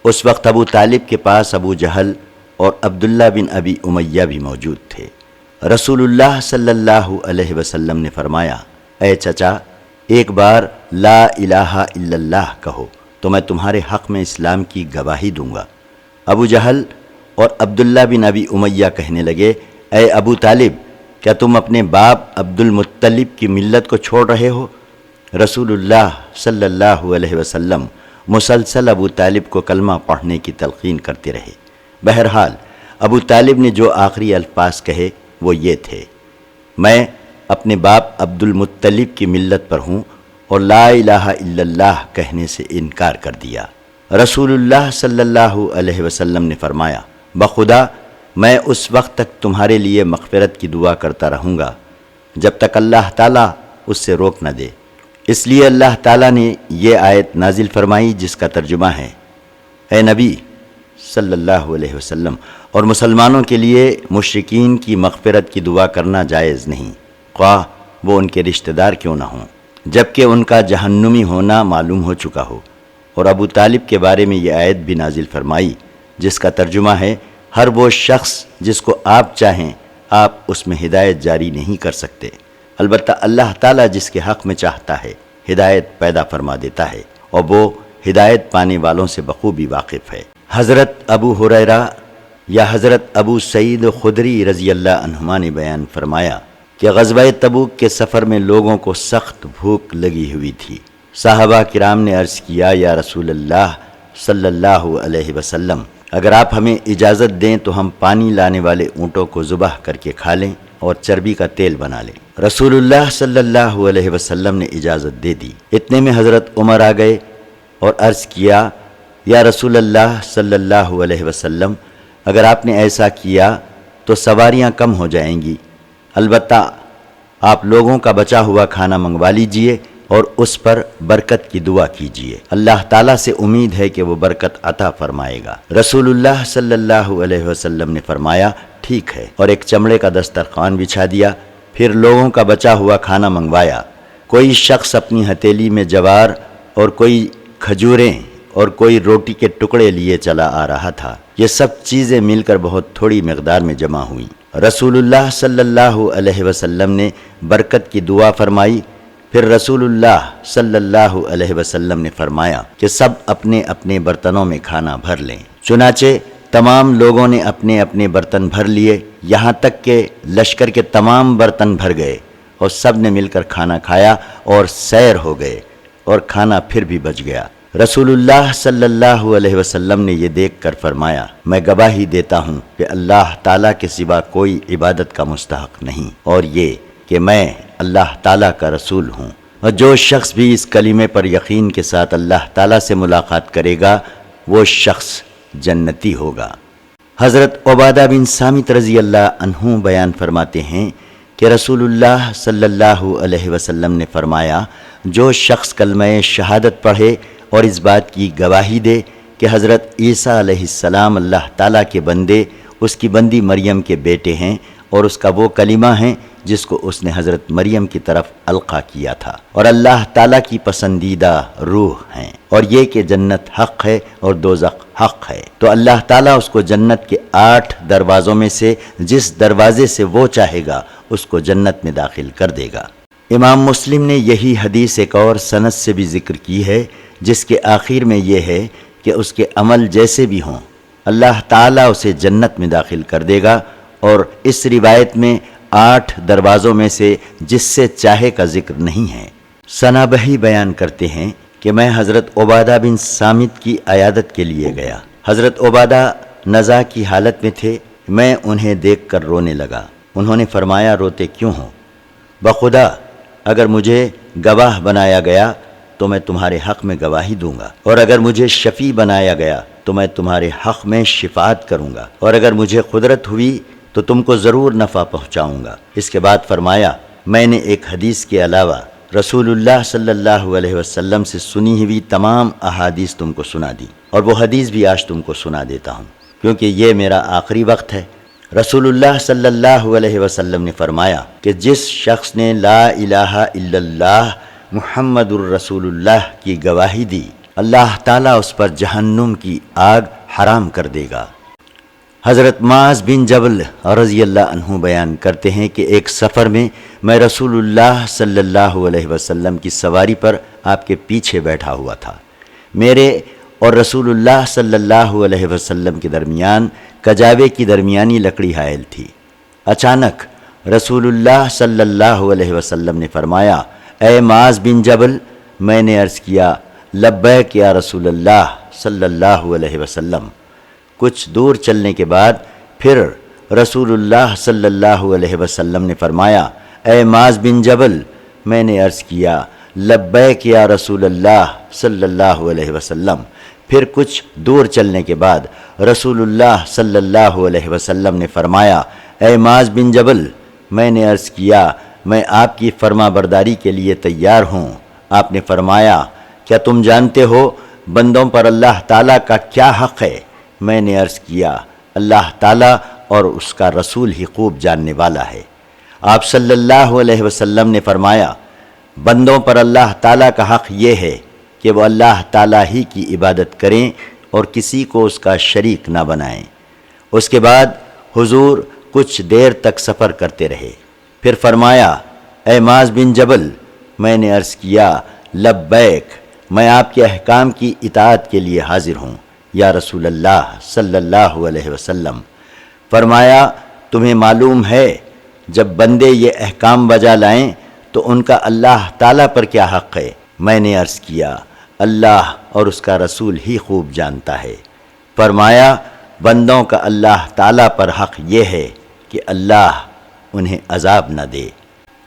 اس وقت ابو طالب کے پاس ابو جہل اور عبداللہ بن ابی امیہ بھی موجود تھے۔ رسول اللہ صلی اللہ علیہ وسلم نے فرمایا، اے چچا، ایک بار لا الہ الا اللہ کہو تو میں تمہارے حق میں اسلام کی گواہی دوں گا۔ ابو جہل اور عبداللہ بن ابی امیہ کہنے لگے، اے ابو طالب، کیا تم اپنے باپ عبد المطلب کی ملت کو چھوڑ رہے ہو؟ رسول اللہ صلی اللہ علیہ وسلم مسلسل ابو طالب کو کلمہ پڑھنے کی تلقین کرتے رہے۔ بہرحال ابو طالب نے جو آخری الفاظ کہے وہ یہ تھے، میں اپنے باپ عبد المطلب کی ملت پر ہوں، اور لا الہ الا اللہ کہنے سے انکار کر دیا۔ رسول اللہ صلی اللہ علیہ وسلم نے فرمایا، بخدا میں اس وقت تک تمہارے لیے مغفرت کی دعا کرتا رہوں گا جب تک اللہ تعالیٰ اس سے روک نہ دے۔ اس لیے اللہ تعالیٰ نے یہ آیت نازل فرمائی جس کا ترجمہ ہے، اے نبی صلی اللہ علیہ وسلم اور مسلمانوں کے لیے مشرکین کی مغفرت کی دعا کرنا جائز نہیں، خواہ وہ ان کے رشتہ دار کیوں نہ ہوں، جبکہ ان کا جہنمی ہونا معلوم ہو چکا ہو۔ اور ابو طالب کے بارے میں یہ آیت بھی نازل فرمائی جس کا ترجمہ ہے، ہر وہ شخص جس کو آپ چاہیں آپ اس میں ہدایت جاری نہیں کر سکتے، البتہ اللہ تعالیٰ جس کے حق میں چاہتا ہے ہدایت پیدا فرما دیتا ہے، اور وہ ہدایت پانے والوں سے بخوبی واقف ہے۔ حضرت ابو ہریرہ یا حضرت ابو سعید خدری رضی اللہ عنہما نے بیان فرمایا کہ غزوہ تبوک کے سفر میں لوگوں کو سخت بھوک لگی ہوئی تھی۔ صحابہ کرام نے عرض کیا، یا رسول اللہ صلی اللہ علیہ وسلم، اگر آپ ہمیں اجازت دیں تو ہم پانی لانے والے اونٹوں کو ذبح کر کے کھا لیں اور چربی کا تیل بنا لیں۔ رسول اللہ صلی اللہ علیہ وسلم نے اجازت دے دی۔ اتنے میں حضرت عمر آ گئے اور عرض کیا، یا رسول اللہ صلی اللہ علیہ وسلم، اگر آپ نے ایسا کیا تو سواریاں کم ہو جائیں گی، البتہ آپ لوگوں کا بچا ہوا کھانا منگوا لیجئے اور اس پر برکت کی دعا کیجئے، اللہ تعالیٰ سے امید ہے کہ وہ برکت عطا فرمائے گا۔ رسول اللہ صلی اللہ علیہ وسلم نے فرمایا، ٹھیک ہے، اور ایک چمڑے کا دسترخوان بچھا دیا، پھر لوگوں کا بچا ہوا کھانا منگوایا۔ کوئی شخص اپنی ہتھیلی میں جوار اور کوئی کھجوریں اور کوئی روٹی کے ٹکڑے لیے چلا آ رہا تھا۔ یہ سب چیزیں مل کر بہت تھوڑی مقدار میں جمع ہوئیں۔ رسول اللہ صلی اللہ علیہ وسلم نے برکت کی دعا فرمائی، پھر رسول اللہ صلی اللہ علیہ وسلم نے فرمایا کہ سب اپنے اپنے برتنوں میں کھانا بھر لیں۔ چنانچہ تمام لوگوں نے اپنے اپنے برتن بھر لیے، یہاں تک کہ لشکر کے تمام برتن بھر گئے، اور سب نے مل کر کھانا کھایا اور سیر ہو گئے، اور کھانا پھر بھی بچ گیا۔ رسول اللہ صلی اللہ علیہ وسلم نے یہ دیکھ کر فرمایا، میں گواہی دیتا ہوں کہ اللہ تعالیٰ کے سوا کوئی عبادت کا مستحق نہیں، اور یہ کہ میں اللہ تعالیٰ کا رسول ہوں، اور جو شخص بھی اس کلمے پر یقین کے ساتھ اللہ تعالیٰ سے ملاقات کرے گا وہ شخص جنتی ہوگا۔ حضرت عبادہ بن صامت رضی اللہ عنہ بیان فرماتے ہیں کہ رسول اللہ صلی اللہ علیہ وسلم نے فرمایا، جو شخص کلمہ شہادت پڑھے اور اس بات کی گواہی دے کہ حضرت عیسیٰ علیہ السلام اللہ تعالیٰ کے بندے، اس کی بندی مریم کے بیٹے ہیں، اور اس کا وہ کلمہ ہیں جس کو اس نے حضرت مریم کی طرف القا کیا تھا، اور اللہ تعالیٰ کی پسندیدہ روح ہیں، اور یہ کہ جنت حق ہے اور دوزخ حق ہے، تو اللہ تعالیٰ اس کو جنت کے 8 دروازوں میں سے جس دروازے سے وہ چاہے گا اس کو جنت میں داخل کر دے گا۔ امام مسلم نے یہی حدیث ایک اور سند سے بھی ذکر کی ہے جس کے آخر میں یہ ہے کہ اس کے عمل جیسے بھی ہوں اللہ تعالیٰ اسے جنت میں داخل کر دے گا، اور اس روایت میں 8 دروازوں میں سے جس سے چاہے کا ذکر نہیں ہے۔ سنابحی بیان کرتے ہیں کہ میں حضرت عبادہ بن صامت کی عیادت کے لیے گیا۔ حضرت عبادہ نزا کی حالت میں تھے، میں انہیں دیکھ کر رونے لگا۔ انہوں نے فرمایا، روتے کیوں ہو؟ بخدا اگر مجھے گواہ بنایا گیا تو میں تمہارے حق میں گواہی دوں گا، اور اگر مجھے شفیع بنایا گیا تو میں تمہارے حق میں شفاعت کروں گا، اور اگر مجھے قدرت ہوئی تو تم کو ضرور نفع پہنچاؤں گا۔ اس کے بعد فرمایا، میں نے ایک حدیث کے علاوہ رسول اللہ صلی اللہ علیہ وسلم سے سنی ہوئی تمام احادیث تم کو سنا دی، اور وہ حدیث بھی آج تم کو سنا دیتا ہوں، کیونکہ یہ میرا آخری وقت ہے۔ رسول اللہ صلی اللہ علیہ وسلم نے فرمایا کہ جس شخص نے لا الہ الا اللہ محمد الرسول اللہ کی گواہی دی، اللہ تعالیٰ اس پر جہنم کی آگ حرام کر دے گا۔ حضرت معاذ بن جبل رضی اللہ عنہ بیان کرتے ہیں کہ ایک سفر میں رسول اللہ صلی اللہ علیہ وسلم کی سواری پر آپ کے پیچھے بیٹھا ہوا تھا۔ میرے اور رسول اللہ صلی اللہ علیہ وسلم کے درمیان کجاوے کی درمیانی لکڑی حائل تھی۔ اچانک رسول اللہ صلی اللہ علیہ وسلم نے فرمایا، اے معاذ بن جبل۔ میں نے عرض کیا، لبیک یا رسول اللہ صلی اللہ علیہ وسلم۔ کچھ دور چلنے کے بعد پھر رسول اللہ صلی اللہ علیہ وسلم نے فرمایا، اے معاذ بن جبل۔ میں نے عرض کیا، لبیک یا رسول اللہ صلی اللہ علیہ وسلم۔ پھر کچھ دور چلنے کے بعد رسول اللہ صلی اللہ علیہ وسلم نے فرمایا، اے معاذ بن جبل۔ میں نے عرض کیا، میں آپ کی فرما برداری کے لیے تیار ہوں۔ آپ نے فرمایا، کیا تم جانتے ہو بندوں پر اللہ تعالیٰ کا کیا حق ہے؟ میں نے عرض کیا، اللہ تعالیٰ اور اس کا رسول ہی خوب جاننے والا ہے۔ آپ صلی اللہ علیہ وسلم نے فرمایا، بندوں پر اللہ تعالیٰ کا حق یہ ہے کہ وہ اللہ تعالیٰ ہی کی عبادت کریں اور کسی کو اس کا شریک نہ بنائیں۔ اس کے بعد حضور کچھ دیر تک سفر کرتے رہے، پھر فرمایا، اے معاذ بن جبل۔ میں نے عرض کیا، لبیک، میں آپ کے احکام کی اطاعت کے لیے حاضر ہوں یا رسول اللہ صلی اللہ علیہ وسلم۔ فرمایا، تمہیں معلوم ہے جب بندے یہ احکام بجا لائیں تو ان کا اللہ تعالیٰ پر کیا حق ہے؟ میں نے عرض کیا، اللہ اور اس کا رسول ہی خوب جانتا ہے۔ فرمایا، بندوں کا اللہ تعالیٰ پر حق یہ ہے کہ اللہ انہیں عذاب نہ دے۔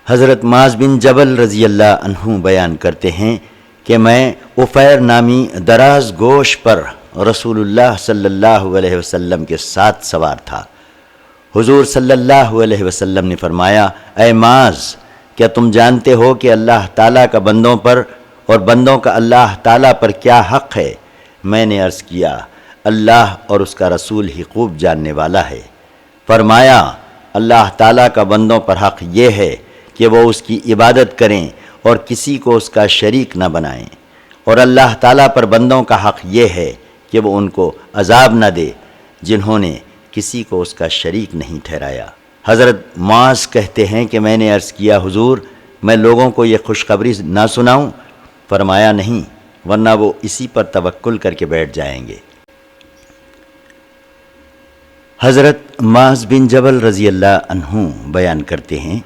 حضرت معاذ بن جبل رضی اللہ عنہ بیان کرتے ہیں کہ میں عفیر نامی دراز گوش پر رسول اللہ صلی اللہ علیہ وسلم کے ساتھ سوار تھا۔ حضور صلی اللہ علیہ وسلم نے فرمایا، اے معاذ، کیا تم جانتے ہو کہ اللہ تعالیٰ کا بندوں پر اور بندوں کا اللہ تعالیٰ پر کیا حق ہے؟ میں نے عرض کیا، اللہ اور اس کا رسول ہی خوب جاننے والا ہے۔ فرمایا، اللہ تعالیٰ کا بندوں پر حق یہ ہے کہ وہ اس کی عبادت کریں اور کسی کو اس کا شریک نہ بنائیں، اور اللہ تعالیٰ پر بندوں کا حق یہ ہے کہ وہ ان کو عذاب نہ دے جنہوں نے کسی کو اس کا شریک نہیں ٹھہرایا۔ حضرت معاذ کہتے ہیں کہ میں نے عرض کیا، حضور، میں لوگوں کو یہ خوشخبری نہ سناؤں؟ فرمایا، نہیں، ورنہ وہ اسی پر توکل کر کے بیٹھ جائیں گے۔ حضرت معاذ بن جبل رضی اللہ عنہ بیان کرتے ہیں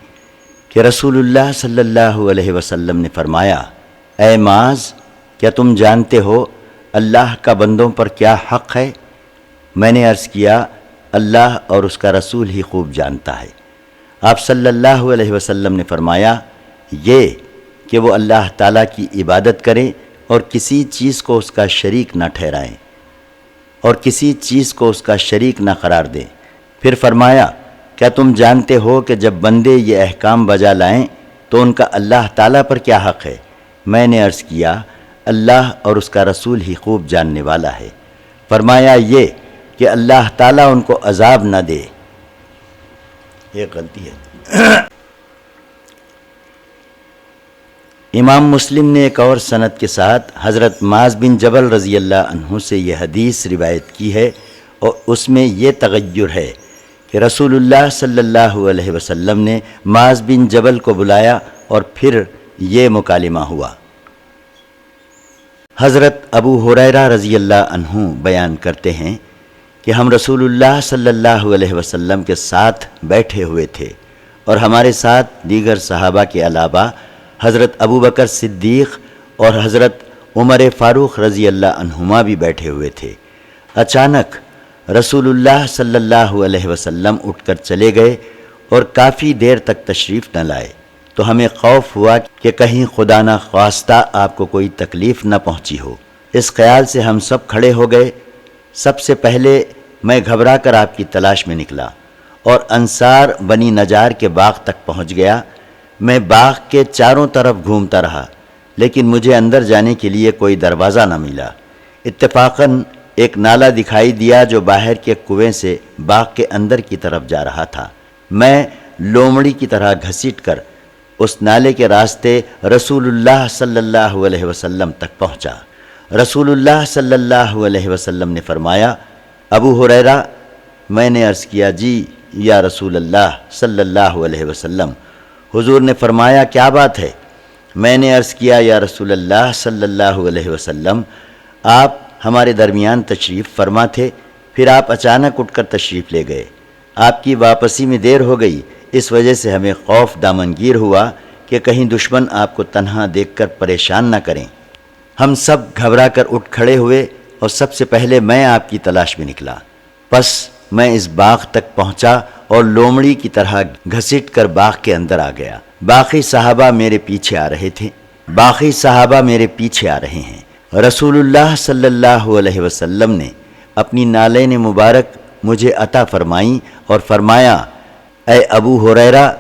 کہ رسول اللہ صلی اللہ علیہ وسلم نے فرمایا، اے معاذ، کیا تم جانتے ہو اللہ کا بندوں پر کیا حق ہے؟ میں نے عرض کیا، اللہ اور اس کا رسول ہی خوب جانتا ہے۔ آپ صلی اللہ علیہ وسلم نے فرمایا، یہ کہ وہ اللہ تعالیٰ کی عبادت کریں اور کسی چیز کو اس کا شریک نہ ٹھہرائیں اور کسی چیز کو اس کا شریک نہ قرار دیں۔ پھر فرمایا، کیا تم جانتے ہو کہ جب بندے یہ احکام بجا لائیں تو ان کا اللہ تعالیٰ پر کیا حق ہے؟ میں نے عرض کیا، اللہ اور اس کا رسول ہی خوب جاننے والا ہے۔ فرمایا، یہ کہ اللہ تعالیٰ ان کو عذاب نہ دے۔ یہ غلطی ہے۔ امام مسلم نے ایک اور سند کے ساتھ حضرت معاذ بن جبل رضی اللہ عنہ سے یہ حدیث روایت کی ہے، اور اس میں یہ تغیر ہے کہ رسول اللہ صلی اللہ علیہ وسلم نے معاذ بن جبل کو بلایا اور پھر یہ مکالمہ ہوا۔ حضرت ابو ہریرہ رضی اللہ عنہ بیان کرتے ہیں کہ ہم رسول اللہ صلی اللہ علیہ وسلم کے ساتھ بیٹھے ہوئے تھے، اور ہمارے ساتھ دیگر صحابہ کے علاوہ حضرت ابو بکر صدیق اور حضرت عمر فاروق رضی اللہ عنہما بھی بیٹھے ہوئے تھے۔ اچانک رسول اللہ صلی اللہ علیہ وسلم اٹھ کر چلے گئے اور کافی دیر تک تشریف نہ لائے، تو ہمیں خوف ہوا کہ کہیں خدا نہ خواستہ آپ کو کوئی تکلیف نہ پہنچی ہو۔ اس خیال سے ہم سب کھڑے ہو گئے۔ سب سے پہلے میں گھبرا کر آپ کی تلاش میں نکلا اور انصار بنی نجار کے باغ تک پہنچ گیا۔ میں باغ کے چاروں طرف گھومتا رہا، لیکن مجھے اندر جانے کے لیے کوئی دروازہ نہ ملا۔ اتفاقاً ایک نالا دکھائی دیا جو باہر کے کنویں سے باغ کے اندر کی طرف جا رہا تھا۔ میں لومڑی کی طرح گھسیٹ کر اس نالے کے راستے رسول اللہ صلی اللہ علیہ وسلم تک پہنچا۔ رسول اللہ صلی اللہ علیہ وسلم نے فرمایا، ابو ہریرہ، میں نے عرض کیا، جی یا رسول اللہ صلی اللہ علیہ وسلم۔ حضور نے فرمایا، کیا بات ہے؟ میں نے عرض کیا، یا رسول اللہ صلی اللہ علیہ وسلم، آپ ہمارے درمیان تشریف فرما تھے، پھر آپ اچانک اٹھ کر تشریف لے گئے۔ آپ کی واپسی میں دیر ہو گئی، اس وجہ سے ہمیں خوف دامنگیر ہوا کہ کہیں دشمن آپ کو تنہا دیکھ کر پریشان نہ کریں۔ ہم سب گھبرا کر اٹھ کھڑے ہوئے اور سب سے پہلے میں آپ کی تلاش میں نکلا۔ پس میں اس باغ تک پہنچا اور لومڑی کی طرح گھسیٹ کر باغ کے اندر آ گیا۔ باقی صحابہ میرے پیچھے آ رہے ہیں۔ رسول اللہ صلی اللہ علیہ وسلم نے اپنی نالین مبارک مجھے عطا فرمائیں اور فرمایا، اے ابو ہریرہ،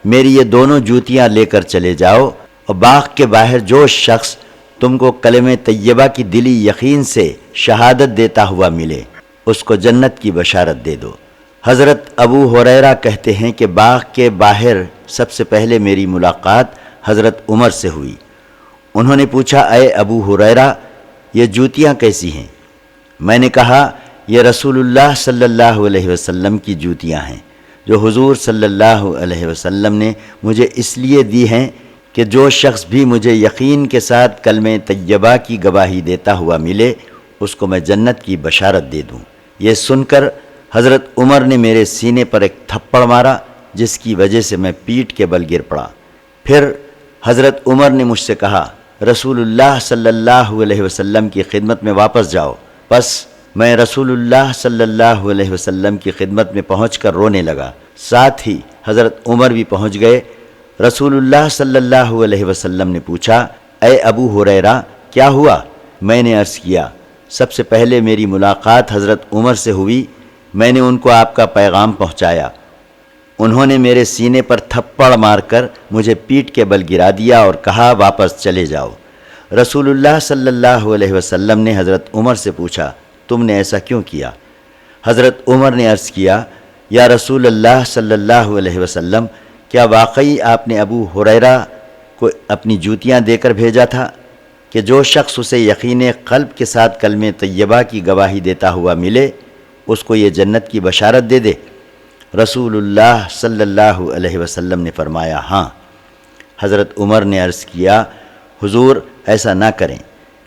میری یہ دونوں جوتیاں لے کر چلے جاؤ، اور باغ کے باہر جو شخص تم کو کلمہ طیبہ کی دلی یقین سے شہادت دیتا ہوا ملے، اس کو جنت کی بشارت دے دو۔ حضرت ابو ہریرہ کہتے ہیں کہ باغ کے باہر سب سے پہلے میری ملاقات حضرت عمر سے ہوئی۔ انہوں نے پوچھا، اے ابو ہریرہ، یہ جوتیاں کیسی ہیں؟ میں نے کہا، یہ رسول اللہ صلی اللہ علیہ وسلم کی جوتیاں ہیں، جو حضور صلی اللہ علیہ وسلم نے مجھے اس لیے دی ہیں کہ جو شخص بھی مجھے یقین کے ساتھ کلمہ طیبہ کی گواہی دیتا ہوا ملے، اس کو میں جنت کی بشارت دے دوں۔ یہ سن کر حضرت عمر نے میرے سینے پر ایک تھپڑ مارا، جس کی وجہ سے میں پیٹ کے بل گر پڑا۔ پھر حضرت عمر نے مجھ سے کہا، رسول اللہ صلی اللہ علیہ وسلم کی خدمت میں واپس جاؤ۔ پس میں رسول اللہ صلی اللہ علیہ وسلم کی خدمت میں پہنچ کر رونے لگا۔ ساتھ ہی حضرت عمر بھی پہنچ گئے۔ رسول اللہ صلی اللہ علیہ وسلم نے پوچھا، اے ابو ہریرہ، کیا ہوا؟ میں نے عرض کیا، سب سے پہلے میری ملاقات حضرت عمر سے ہوئی، میں نے ان کو آپ کا پیغام پہنچایا۔ انہوں نے میرے سینے پر تھپڑ مار کر مجھے پیٹ کے بل گرا دیا اور کہا، واپس چلے جاؤ۔ رسول اللہ صلی اللہ علیہ وسلم نے حضرت عمر سے پوچھا، تم نے ایسا کیوں کیا؟ حضرت عمر نے عرض کیا، یا رسول اللہ صلی اللہ علیہ وسلم، کیا واقعی آپ نے ابو ہریرہ کو اپنی جوتیاں دے کر بھیجا تھا کہ جو شخص اسے یقین قلب کے ساتھ کلمہ طیبہ کی گواہی دیتا ہوا ملے، اس کو یہ جنت کی بشارت دے دے؟ رسول اللہ صلی اللہ علیہ وسلم نے فرمایا، ہاں۔ حضرت عمر نے عرض کیا، حضور ایسا نہ کریں،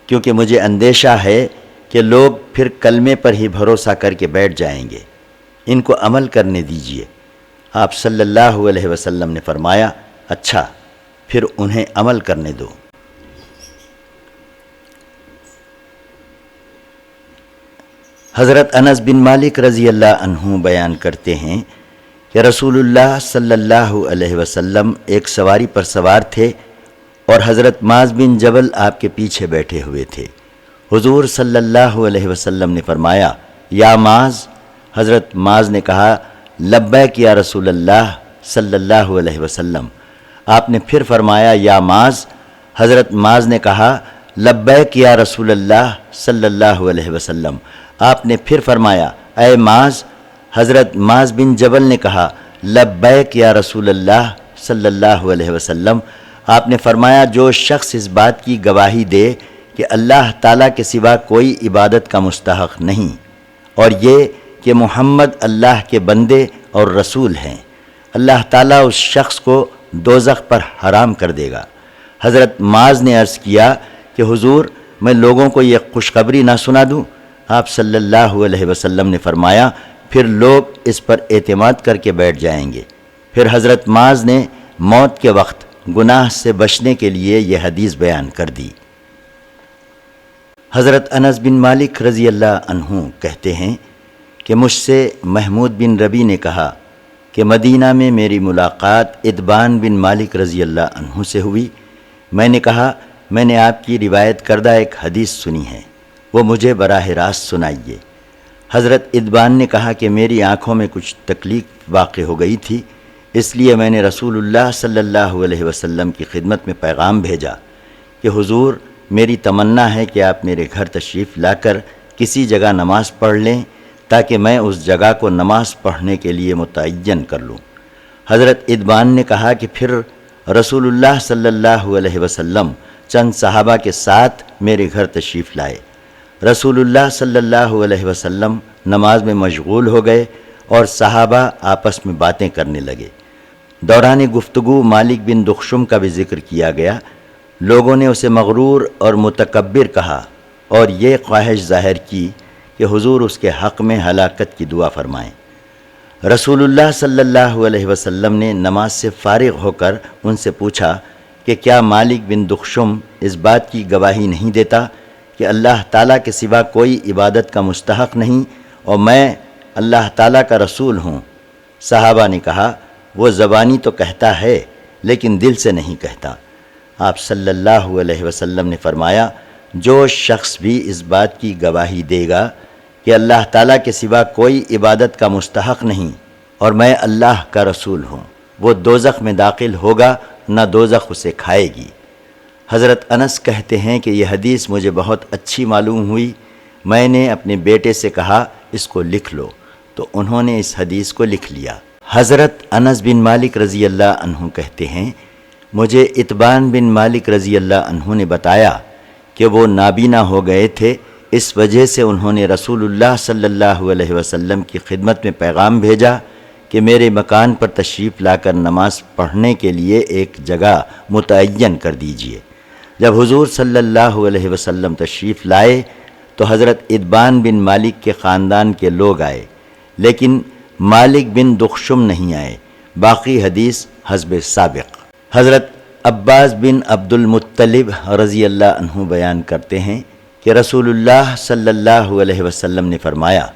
کیونکہ مجھے اندیشہ ہے کہ لوگ پھر کلمے پر ہی بھروسہ کر کے بیٹھ جائیں گے، ان کو عمل کرنے دیجیے۔ آپ صلی اللہ علیہ وسلم نے فرمایا، اچھا، پھر انہیں عمل کرنے دو۔ حضرت انس بن مالک رضی اللہ عنہ بیان کرتے ہیں کہ رسول اللہ صلی اللہ علیہ وسلم ایک سواری پر سوار تھے اور حضرت معاذ بن جبل آپ کے پیچھے بیٹھے ہوئے تھے۔ حضور صلی اللہ علیہ وسلم نے فرمایا، یا معاذ۔ حضرت معاذ نے کہا، لبیک یا رسول اللہ صلی اللہ علیہ وسلم۔ آپ نے پھر فرمایا، یا معاذ۔ حضرت معاذ نے کہا، لبیک یا رسول اللہ صلی اللہ علیہ وسلم۔ آپ نے پھر فرمایا، اے معاذ۔ حضرت معاذ بن جبل نے کہا، لبیک یا رسول اللہ صلی اللہ علیہ وسلم۔ آپ نے فرمایا، جو شخص اس بات کی گواہی دے کہ اللہ تعالیٰ کے سوا کوئی عبادت کا مستحق نہیں، اور یہ کہ محمد اللہ کے بندے اور رسول ہیں، اللہ تعالیٰ اس شخص کو دوزخ پر حرام کر دے گا۔ حضرت معاذ نے عرض کیا کہ حضور، میں لوگوں کو یہ خوشخبری نہ سنا دوں؟ آپ صلی اللہ علیہ وسلم نے فرمایا، پھر لوگ اس پر اعتماد کر کے بیٹھ جائیں گے۔ پھر حضرت معاذ نے موت کے وقت گناہ سے بچنے کے لیے یہ حدیث بیان کر دی۔ حضرت انس بن مالک رضی اللہ عنہ کہتے ہیں کہ مجھ سے محمود بن ربی نے کہا کہ مدینہ میں میری ملاقات ادبان بن مالک رضی اللہ عنہ سے ہوئی۔ میں نے کہا، میں نے آپ کی روایت کردہ ایک حدیث سنی ہے، وہ مجھے براہ راست سنائیے۔ حضرت ادبان نے کہا کہ میری آنکھوں میں کچھ تکلیف واقع ہو گئی تھی، اس لیے میں نے رسول اللہ صلی اللہ علیہ وسلم کی خدمت میں پیغام بھیجا کہ حضور، میری تمنا ہے کہ آپ میرے گھر تشریف لا کر کسی جگہ نماز پڑھ لیں تاکہ میں اس جگہ کو نماز پڑھنے کے لیے متعین کر لوں۔ حضرت ادبان نے کہا کہ پھر رسول اللہ صلی اللہ علیہ وسلم چند صحابہ کے ساتھ میرے گھر تشریف لائے۔ رسول اللہ صلی اللہ علیہ وسلم نماز میں مشغول ہو گئے اور صحابہ آپس میں باتیں کرنے لگے۔ دوران گفتگو مالک بن دخشم کا بھی ذکر کیا گیا۔ لوگوں نے اسے مغرور اور متکبر کہا اور یہ خواہش ظاہر کی کہ حضور اس کے حق میں ہلاکت کی دعا فرمائیں۔ رسول اللہ صلی اللہ علیہ وسلم نے نماز سے فارغ ہو کر ان سے پوچھا کہ کیا مالک بن دخشم اس بات کی گواہی نہیں دیتا کہ اللہ تعالیٰ کے سوا کوئی عبادت کا مستحق نہیں اور میں اللہ تعالیٰ کا رسول ہوں؟ صحابہ نے کہا وہ زبانی تو کہتا ہے لیکن دل سے نہیں کہتا۔ آپ صلی اللہ علیہ وسلم نے فرمایا جو شخص بھی اس بات کی گواہی دے گا کہ اللہ تعالیٰ کے سوا کوئی عبادت کا مستحق نہیں اور میں اللہ کا رسول ہوں، وہ دوزخ میں داخل ہوگا، نہ دوزخ اسے کھائے گی۔ حضرت انس کہتے ہیں کہ یہ حدیث مجھے بہت اچھی معلوم ہوئی۔ میں نے اپنے بیٹے سے کہا اس کو لکھ لو، تو انہوں نے اس حدیث کو لکھ لیا۔ حضرت انس بن مالک رضی اللہ عنہ کہتے ہیں مجھے اتبان بن مالک رضی اللہ عنہ نے بتایا کہ وہ نابینا ہو گئے تھے، اس وجہ سے انہوں نے رسول اللہ صلی اللہ علیہ وسلم کی خدمت میں پیغام بھیجا کہ میرے مکان پر تشریف لا کر نماز پڑھنے کے لیے ایک جگہ متعین کر دیجیے۔ جب حضور صلی اللہ علیہ وسلم تشریف لائے تو حضرت اتبان بن مالک کے خاندان کے لوگ آئے، لیکن مالک بن دخشم نہیں آئے۔ باقی حدیث حسب سابق۔ حضرت عباس بن عبد المطلب رضی اللہ عنہ بیان کرتے ہیں کہ رسول اللہ صلی اللہ علیہ وسلم نے فرمایا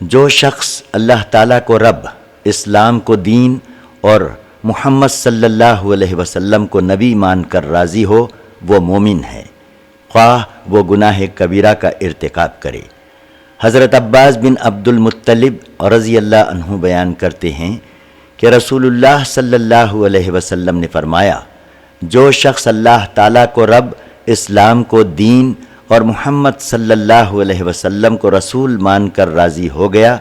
جو شخص اللہ تعالیٰ کو رب، اسلام کو دین اور محمد صلی اللہ علیہ وسلم کو نبی مان کر راضی ہو وہ مومن ہے، خواہ وہ گناہ کبیرہ کا ارتکاب کرے۔ حضرت عباس بن عبد المطلب رضی اللہ عنہ بیان کرتے ہیں کہ رسول اللہ صلی اللہ علیہ وسلم نے فرمایا جو شخص اللہ تعالیٰ کو رب، اسلام کو دین اور محمد صلی اللہ علیہ وسلم کو رسول مان کر راضی ہو گیا،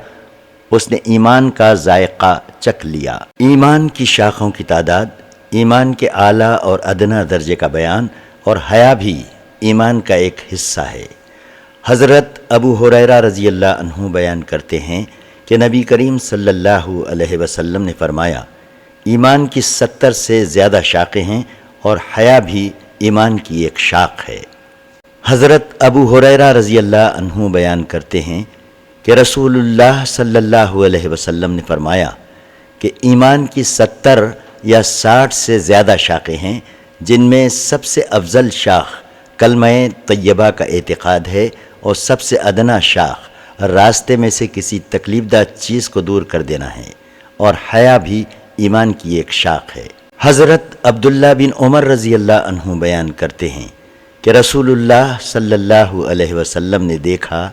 اس نے ایمان کا ذائقہ چکھ لیا۔ ایمان کی شاخوں کی تعداد، ایمان کے اعلیٰ اور ادنیٰ درجے کا بیان اور حیا بھی ایمان کا ایک حصہ ہے۔ حضرت ابو ہریرہ رضی اللہ عنہ بیان کرتے ہیں کہ نبی کریم صلی اللہ علیہ وسلم نے فرمایا ایمان کی 70 سے زیادہ شاخیں ہیں اور حیا بھی ایمان کی ایک شاخ ہے۔ حضرت ابو ہریرہ رضی اللہ عنہ بیان کرتے ہیں کہ رسول اللہ صلی اللہ علیہ وسلم نے فرمایا کہ ایمان کی 70 یا 60 سے زیادہ شاخیں ہیں، جن میں سب سے افضل شاخ کلمہ طیبہ کا اعتقاد ہے اور سب سے ادنیٰ شاخ راستے میں سے کسی تکلیف دہ چیز کو دور کر دینا ہے، اور حیا بھی ایمان کی ایک شاخ ہے۔ حضرت عبداللہ بن عمر رضی اللہ عنہ بیان کرتے ہیں کہ رسول اللہ صلی اللہ علیہ وسلم نے دیکھا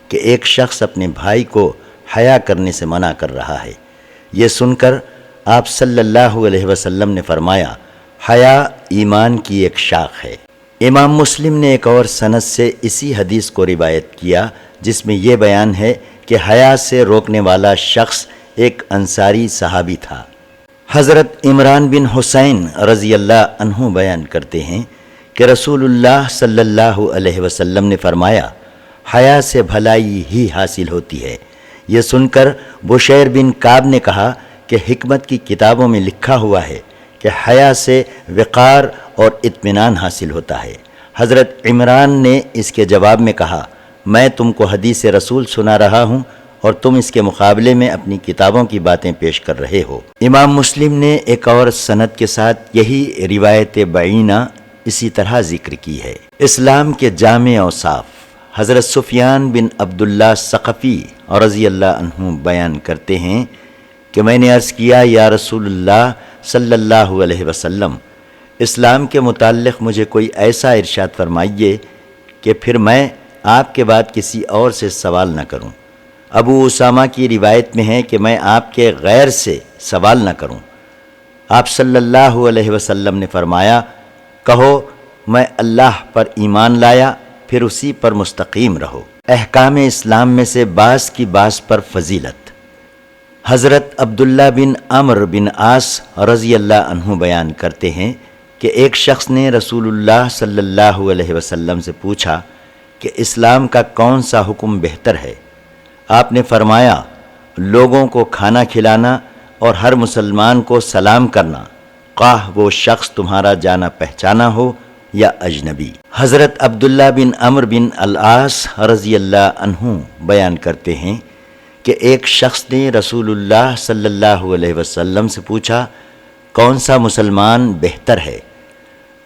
کہ ایک شخص اپنے بھائی کو حیا کرنے سے منع کر رہا ہے۔ یہ سن کر آپ صلی اللہ علیہ وسلم نے فرمایا حیا ایمان کی ایک شاخ ہے۔ امام مسلم نے ایک اور سند سے اسی حدیث کو روایت کیا جس میں یہ بیان ہے کہ حیا سے روکنے والا شخص ایک انصاری صحابی تھا۔ حضرت عمران بن حسین رضی اللہ عنہ بیان کرتے ہیں کہ رسول اللہ صلی اللہ علیہ وسلم نے فرمایا حیا سے بھلائی ہی حاصل ہوتی ہے۔ یہ سن کر بشیر بن کعب نے کہا کہ حکمت کی کتابوں میں لکھا ہوا ہے کہ حیا سے وقار اور اطمینان حاصل ہوتا ہے۔ حضرت عمران نے اس کے جواب میں کہا میں تم کو حدیث رسول سنا رہا ہوں اور تم اس کے مقابلے میں اپنی کتابوں کی باتیں پیش کر رہے ہو۔ امام مسلم نے ایک اور سند کے ساتھ یہی روایت بعینہ اسی طرح ذکر کی ہے۔ اسلام کے جامع اوصاف۔ حضرت سفیان بن عبداللہ ثقفی رضی اللہ عنہ بیان کرتے ہیں کہ میں نے عرض کیا یا رسول اللہ صلی اللہ علیہ وسلم، اسلام کے متعلق مجھے کوئی ایسا ارشاد فرمائیے کہ پھر میں آپ کے بعد کسی اور سے سوال نہ کروں۔ ابو اسامہ کی روایت میں ہے کہ میں آپ کے غیر سے سوال نہ کروں۔ آپ صلی اللہ علیہ وسلم نے فرمایا کہو میں اللہ پر ایمان لایا، پھر اسی پر مستقیم رہو۔ احکام اسلام میں سے بعض کی بعض پر فضیلت۔ حضرت عبداللہ بن عمرو بن عاص رضی اللہ عنہ بیان کرتے ہیں کہ ایک شخص نے رسول اللہ صلی اللہ علیہ وسلم سے پوچھا کہ اسلام کا کون سا حکم بہتر ہے؟ آپ نے فرمایا، لوگوں کو کھانا کھلانا اور ہر مسلمان کو سلام کرنا، خواہ وہ شخص تمہارا جانا پہچانا ہو یا اجنبی۔ حضرت عبداللہ بن عمرو بن العاص رضی اللہ عنہ بیان کرتے ہیں کہ ایک شخص نے رسول اللہ صلی اللہ علیہ وسلم سے پوچھا، کون سا مسلمان بہتر ہے؟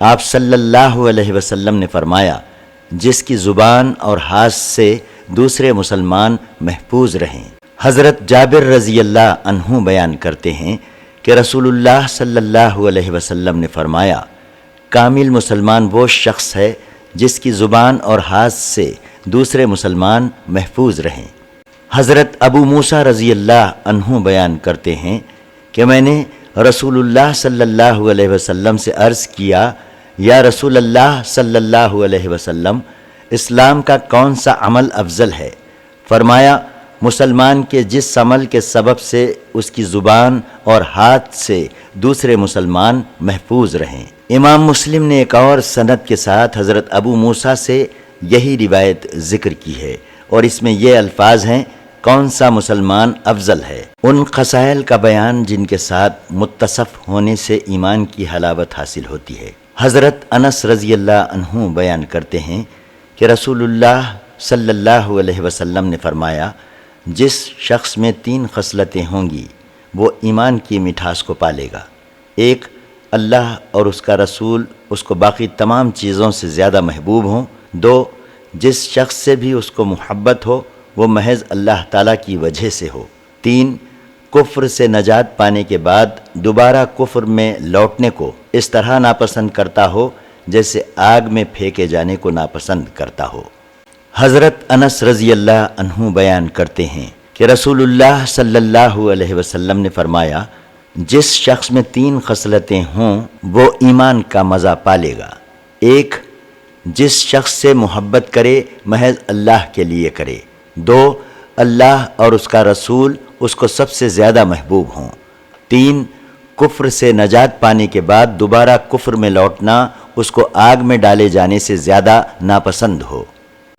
آپ صلی اللہ علیہ وسلم نے فرمایا، جس کی زبان اور ہاتھ سے دوسرے مسلمان محفوظ رہیں۔ حضرت جابر رضی اللہ عنہ بیان کرتے ہیں کہ رسول اللہ صلی اللہ علیہ وسلم نے فرمایا، کامل مسلمان وہ شخص ہے جس کی زبان اور ہاتھ سے دوسرے مسلمان محفوظ رہیں۔ حضرت ابو موسیٰ رضی اللہ عنہ بیان کرتے ہیں کہ میں نے رسول اللہ صلی اللہ علیہ وسلم سے عرض کیا، یا رسول اللہ صلی اللہ علیہ وسلم، اسلام کا کون سا عمل افضل ہے؟ فرمایا، مسلمان کے جس عمل کے سبب سے اس کی زبان اور ہاتھ سے دوسرے مسلمان محفوظ رہیں۔ امام مسلم نے ایک اور سند کے ساتھ حضرت ابو موسیٰ سے یہی روایت ذکر کی ہے، اور اس میں یہ الفاظ ہیں، کون سا مسلمان افضل ہے؟ ان خصائل کا بیان جن کے ساتھ متصف ہونے سے ایمان کی حلاوت حاصل ہوتی ہے۔ حضرت انس رضی اللہ عنہ بیان کرتے ہیں کہ رسول اللہ صلی اللہ علیہ وسلم نے فرمایا، جس شخص میں 3 خصلتیں ہوں گی وہ ایمان کی مٹھاس کو پالے گا۔ 1، اللہ اور اس کا رسول اس کو باقی تمام چیزوں سے زیادہ محبوب ہوں۔ 2، جس شخص سے بھی اس کو محبت ہو وہ محض اللہ تعالیٰ کی وجہ سے ہو۔ 3، کفر سے نجات پانے کے بعد دوبارہ کفر میں لوٹنے کو اس طرح ناپسند کرتا ہو جیسے آگ میں پھینکے جانے کو ناپسند کرتا ہو۔ حضرت انس رضی اللہ عنہ بیان کرتے ہیں کہ رسول اللہ صلی اللہ علیہ وسلم نے فرمایا، جس شخص میں 3 خصلتیں ہوں وہ ایمان کا مزہ پالے گا۔ 1، جس شخص سے محبت کرے محض اللہ کے لیے کرے۔ 2، اللہ اور اس کا رسول اس کو سب سے زیادہ محبوب ہوں۔ 3، کفر سے نجات پانے کے بعد دوبارہ کفر میں لوٹنا اس کو آگ میں ڈالے جانے سے زیادہ ناپسند ہو۔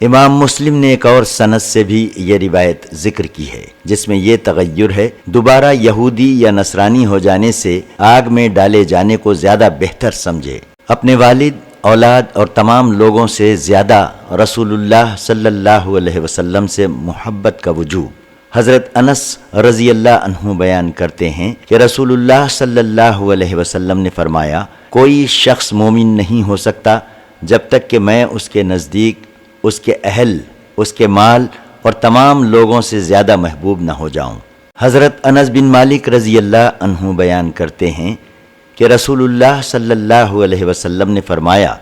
امام مسلم نے ایک اور سند سے بھی یہ روایت ذکر کی ہے، جس میں یہ تغیر ہے، دوبارہ یہودی یا نصرانی ہو جانے سے آگ میں ڈالے جانے کو زیادہ بہتر سمجھے۔ اپنے والد، اولاد اور تمام لوگوں سے زیادہ رسول اللہ صلی اللہ علیہ وسلم سے محبت کا وجوب۔ حضرت انس رضی اللہ عنہ بیان کرتے ہیں کہ رسول اللہ صلی اللہ علیہ وسلم نے فرمایا، کوئی شخص مومن نہیں ہو سکتا جب تک کہ میں اس کے نزدیک اس کے اہل، اس کے مال اور تمام لوگوں سے زیادہ محبوب نہ ہو جاؤں۔ حضرت انس بن مالک رضی اللہ عنہ بیان کرتے ہیں کہ رسول اللہ صلی اللہ علیہ وسلم نے فرمایا،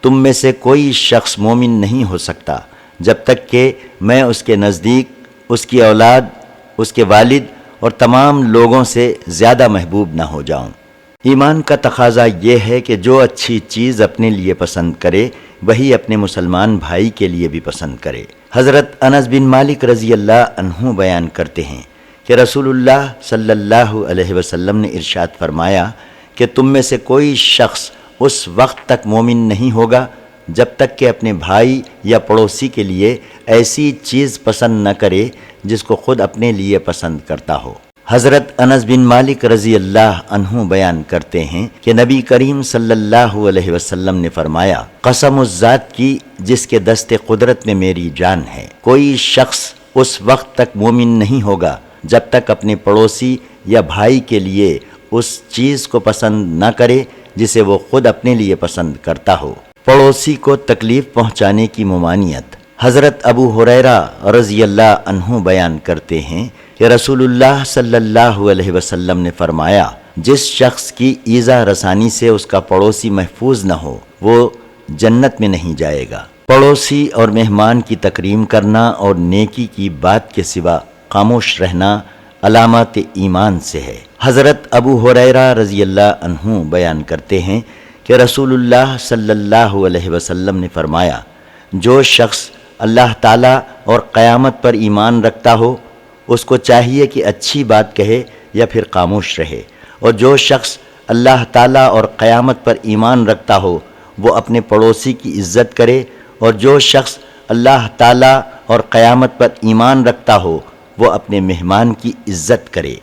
تم میں سے کوئی شخص مومن نہیں ہو سکتا جب تک کہ میں اس کے نزدیک اس کی اولاد، اس کے والد اور تمام لوگوں سے زیادہ محبوب نہ ہو جاؤں۔ ایمان کا تقاضا یہ ہے کہ جو اچھی چیز اپنے لیے پسند کرے وہی اپنے مسلمان بھائی کے لیے بھی پسند کرے۔ حضرت انس بن مالک رضی اللہ عنہ بیان کرتے ہیں کہ رسول اللہ صلی اللہ علیہ وسلم نے ارشاد فرمایا کہ تم میں سے کوئی شخص اس وقت تک مومن نہیں ہوگا جب تک کہ اپنے بھائی یا پڑوسی کے لیے ایسی چیز پسند نہ کرے جس کو خود اپنے لیے پسند کرتا ہو۔ حضرت انس بن مالک رضی اللہ عنہ بیان کرتے ہیں کہ نبی کریم صلی اللہ علیہ وسلم نے فرمایا، قسم اس ذات کی جس کے دست قدرت میں میری جان ہے، کوئی شخص اس وقت تک مومن نہیں ہوگا جب تک اپنے پڑوسی یا بھائی کے لیے اس چیز کو پسند نہ کرے جسے وہ خود اپنے لیے پسند کرتا ہو۔ پڑوسی کو تکلیف پہنچانے کی ممانعت۔ حضرت ابو ہریرہ رضی اللہ عنہ بیان کرتے ہیں کہ رسول اللہ صلی اللہ علیہ وسلم نے فرمایا، جس شخص کی ایذا رسانی سے اس کا پڑوسی محفوظ نہ ہو وہ جنت میں نہیں جائے گا۔ پڑوسی اور مہمان کی تکریم کرنا اور نیکی کی بات کے سوا خاموش رہنا علامات ایمان سے ہے۔ حضرت ابو ہریرہ رضی اللہ عنہ بیان کرتے ہیں کہ رسول اللہ صلی اللہ علیہ وسلم نے فرمایا، جو شخص اللہ تعالیٰ اور قیامت پر ایمان رکھتا ہو اس کو چاہیے کہ اچھی بات کہے یا پھر خاموش رہے، اور جو شخص اللہ تعالیٰ اور قیامت پر ایمان رکھتا ہو وہ اپنے پڑوسی کی عزت کرے، اور جو شخص اللہ تعالیٰ اور قیامت پر ایمان رکھتا ہو وہ اپنے مہمان کی عزت کرے۔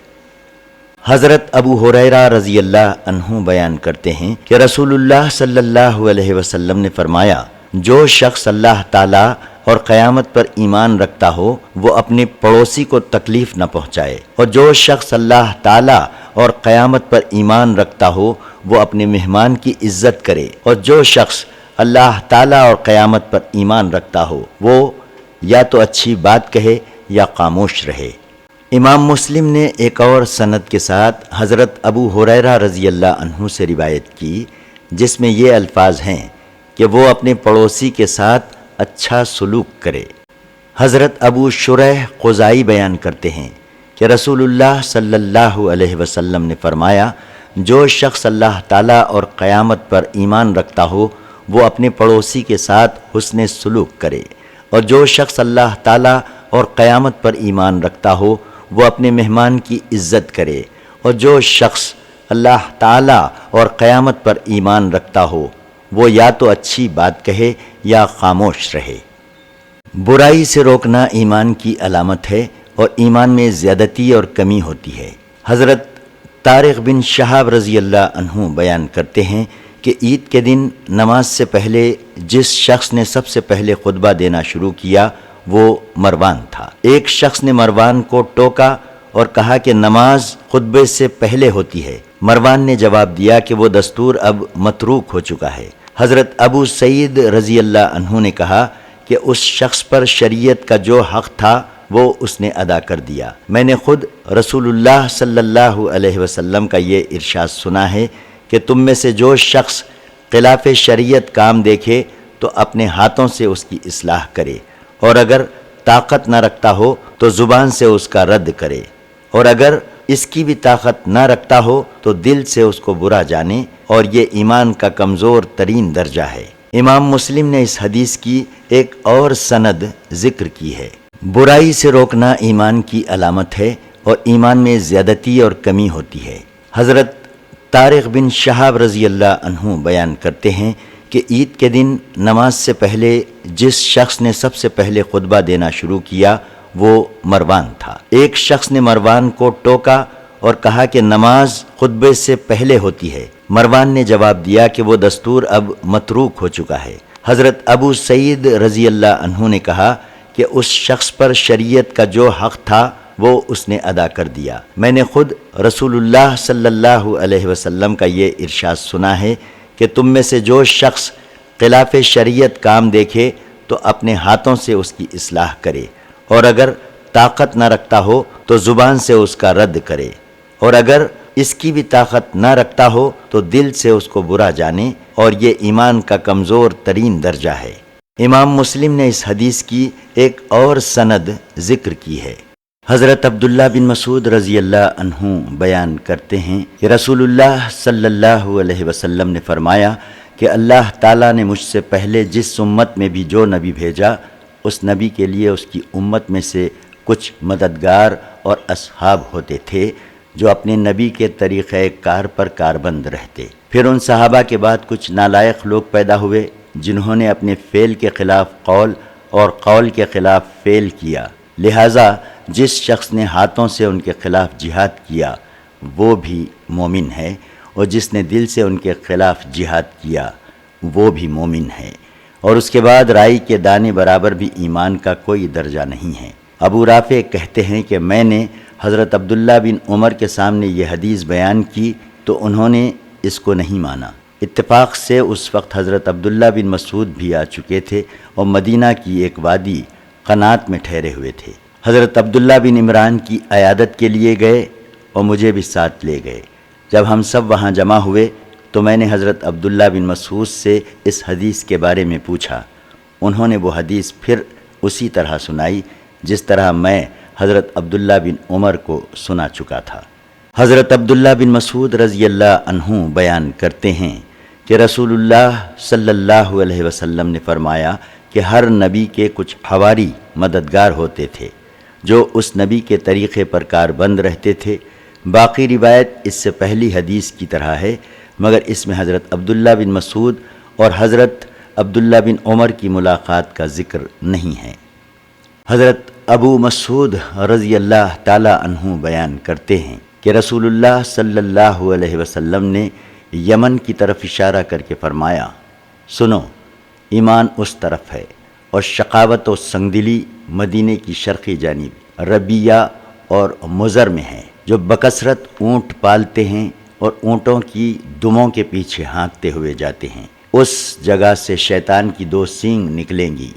حضرت ابو ہریرہ رضی اللہ عنہ بیان کرتے ہیں کہ رسول اللہ صلی اللہ علیہ وسلم نے فرمایا، جو شخص اللہ تعالیٰ اور قیامت پر ایمان رکھتا ہو وہ اپنے پڑوسی کو تکلیف نہ پہنچائے، اور جو شخص اللہ تعالیٰ اور قیامت پر ایمان رکھتا ہو وہ اپنے مہمان کی عزت کرے، اور جو شخص اللہ تعالیٰ اور قیامت پر ایمان رکھتا ہو وہ یا تو اچھی بات کہے یا خاموش رہے۔ امام مسلم نے ایک اور سند کے ساتھ حضرت ابو ہریرہ رضی اللہ عنہ سے روایت کی جس میں یہ الفاظ ہیں کہ وہ اپنے پڑوسی کے ساتھ اچھا سلوک کرے۔ حضرت ابو شریح خزائی بیان کرتے ہیں کہ رسول اللہ صلی اللہ علیہ وسلم نے فرمایا، جو شخص اللہ تعالیٰ اور قیامت پر ایمان رکھتا ہو وہ اپنے پڑوسی کے ساتھ حسن سلوک کرے، اور جو شخص اللہ تعالیٰ اور قیامت پر ایمان رکھتا ہو وہ اپنے مہمان کی عزت کرے، اور جو شخص اللہ تعالیٰ اور قیامت پر ایمان رکھتا ہو وہ یا تو اچھی بات کہے یا خاموش رہے۔ برائی سے روکنا ایمان کی علامت ہے اور ایمان میں زیادتی اور کمی ہوتی ہے۔ حضرت طارق بن شہاب رضی اللہ عنہ بیان کرتے ہیں کہ عید کے دن نماز سے پہلے جس شخص نے سب سے پہلے خطبہ دینا شروع کیا وہ مروان تھا۔ ایک شخص نے مروان کو ٹوکا اور کہا کہ نماز خطبے سے پہلے ہوتی ہے۔ مروان نے جواب دیا کہ وہ دستور اب متروک ہو چکا ہے۔ حضرت ابو سعید رضی اللہ عنہ نے کہا کہ اس شخص پر شریعت کا جو حق تھا وہ اس نے ادا کر دیا۔ میں نے خود رسول اللہ صلی اللہ علیہ وسلم کا یہ ارشاد سنا ہے کہ تم میں سے جو شخص خلاف شریعت کام دیکھے تو اپنے ہاتھوں سے اس کی اصلاح کرے، اور اگر طاقت نہ رکھتا ہو تو زبان سے اس کا رد کرے، اور اگر اس کی بھی طاقت نہ رکھتا ہو تو دل سے اس کو برا جانے، اور یہ ایمان کا کمزور ترین درجہ ہے۔ امام مسلم نے اس حدیث کی ایک اور سند ذکر کی ہے۔ برائی سے روکنا ایمان کی علامت ہے اور ایمان میں زیادتی اور کمی ہوتی ہے۔ حضرت طارق بن شہاب رضی اللہ عنہ بیان کرتے ہیں کہ عید کے دن نماز سے پہلے جس شخص نے سب سے پہلے خطبہ دینا شروع کیا وہ مروان تھا۔ ایک شخص نے مروان کو ٹوکا اور کہا کہ نماز خطبے سے پہلے ہوتی ہے۔ مروان نے جواب دیا کہ وہ دستور اب متروک ہو چکا ہے۔ حضرت ابو سعید رضی اللہ عنہ نے کہا کہ اس شخص پر شریعت کا جو حق تھا وہ اس نے ادا کر دیا۔ میں نے خود رسول اللہ صلی اللہ علیہ وسلم کا یہ ارشاد سنا ہے کہ تم میں سے جو شخص خلاف شریعت کام دیکھے تو اپنے ہاتھوں سے اس کی اصلاح کرے، اور اگر طاقت نہ رکھتا ہو تو زبان سے اس کا رد کرے، اور اگر اس کی بھی طاقت نہ رکھتا ہو تو دل سے اس کو برا جانے، اور یہ ایمان کا کمزور ترین درجہ ہے۔ امام مسلم نے اس حدیث کی ایک اور سند ذکر کی ہے۔ حضرت عبداللہ بن مسعود رضی اللہ عنہ بیان کرتے ہیں کہ رسول اللہ صلی اللہ علیہ وسلم نے فرمایا کہ اللہ تعالیٰ نے مجھ سے پہلے جس امت میں بھی جو نبی بھیجا اس نبی کے لیے اس کی امت میں سے کچھ مددگار اور اصحاب ہوتے تھے جو اپنے نبی کے طریقہ کار پر کاربند رہتے۔ پھر ان صحابہ کے بعد کچھ نالائق لوگ پیدا ہوئے جنہوں نے اپنے فعل کے خلاف قول اور قول کے خلاف فعل کیا، لہٰذا جس شخص نے ہاتھوں سے ان کے خلاف جہاد کیا وہ بھی مومن ہے، اور جس نے دل سے ان کے خلاف جہاد کیا وہ بھی مومن ہے، اور اس کے بعد رائی کے دانے برابر بھی ایمان کا کوئی درجہ نہیں ہے۔ ابو رافع کہتے ہیں کہ میں نے حضرت عبداللہ بن عمر کے سامنے یہ حدیث بیان کی تو انہوں نے اس کو نہیں مانا۔ اتفاق سے اس وقت حضرت عبداللہ بن مسعود بھی آ چکے تھے اور مدینہ کی ایک وادی قنات میں ٹھہرے ہوئے تھے۔ حضرت عبداللہ بن عمران کی عیادت کے لیے گئے اور مجھے بھی ساتھ لے گئے۔ جب ہم سب وہاں جمع ہوئے تو میں نے حضرت عبداللہ بن مسعود سے اس حدیث کے بارے میں پوچھا۔ انہوں نے وہ حدیث پھر اسی طرح سنائی جس طرح میں حضرت عبداللہ بن عمر کو سنا چکا تھا۔ حضرت عبداللہ بن مسعود رضی اللہ عنہ بیان کرتے ہیں کہ رسول اللہ صلی اللہ علیہ وسلم نے فرمایا کہ ہر نبی کے کچھ حواری مددگار ہوتے تھے جو اس نبی کے طریقے پر کاربند رہتے تھے۔ باقی روایت اس سے پہلی حدیث کی طرح ہے، مگر اس میں حضرت عبداللہ بن مسعود اور حضرت عبداللہ بن عمر کی ملاقات کا ذکر نہیں ہے۔ حضرت ابو مسعود رضی اللہ تعالی عنہ بیان کرتے ہیں کہ رسول اللہ صلی اللہ علیہ وسلم نے یمن کی طرف اشارہ کر کے فرمایا، سنو، ایمان اس طرف ہے، اور شقاوت و سنگدلی مدینے کی شرقی جانب ربیہ اور مضر میں ہے، جو بکثرت اونٹ پالتے ہیں اور اونٹوں کی دموں کے پیچھے ہانکتے ہوئے جاتے ہیں۔ اس جگہ سے شیطان کی 2 سینگ نکلیں گی۔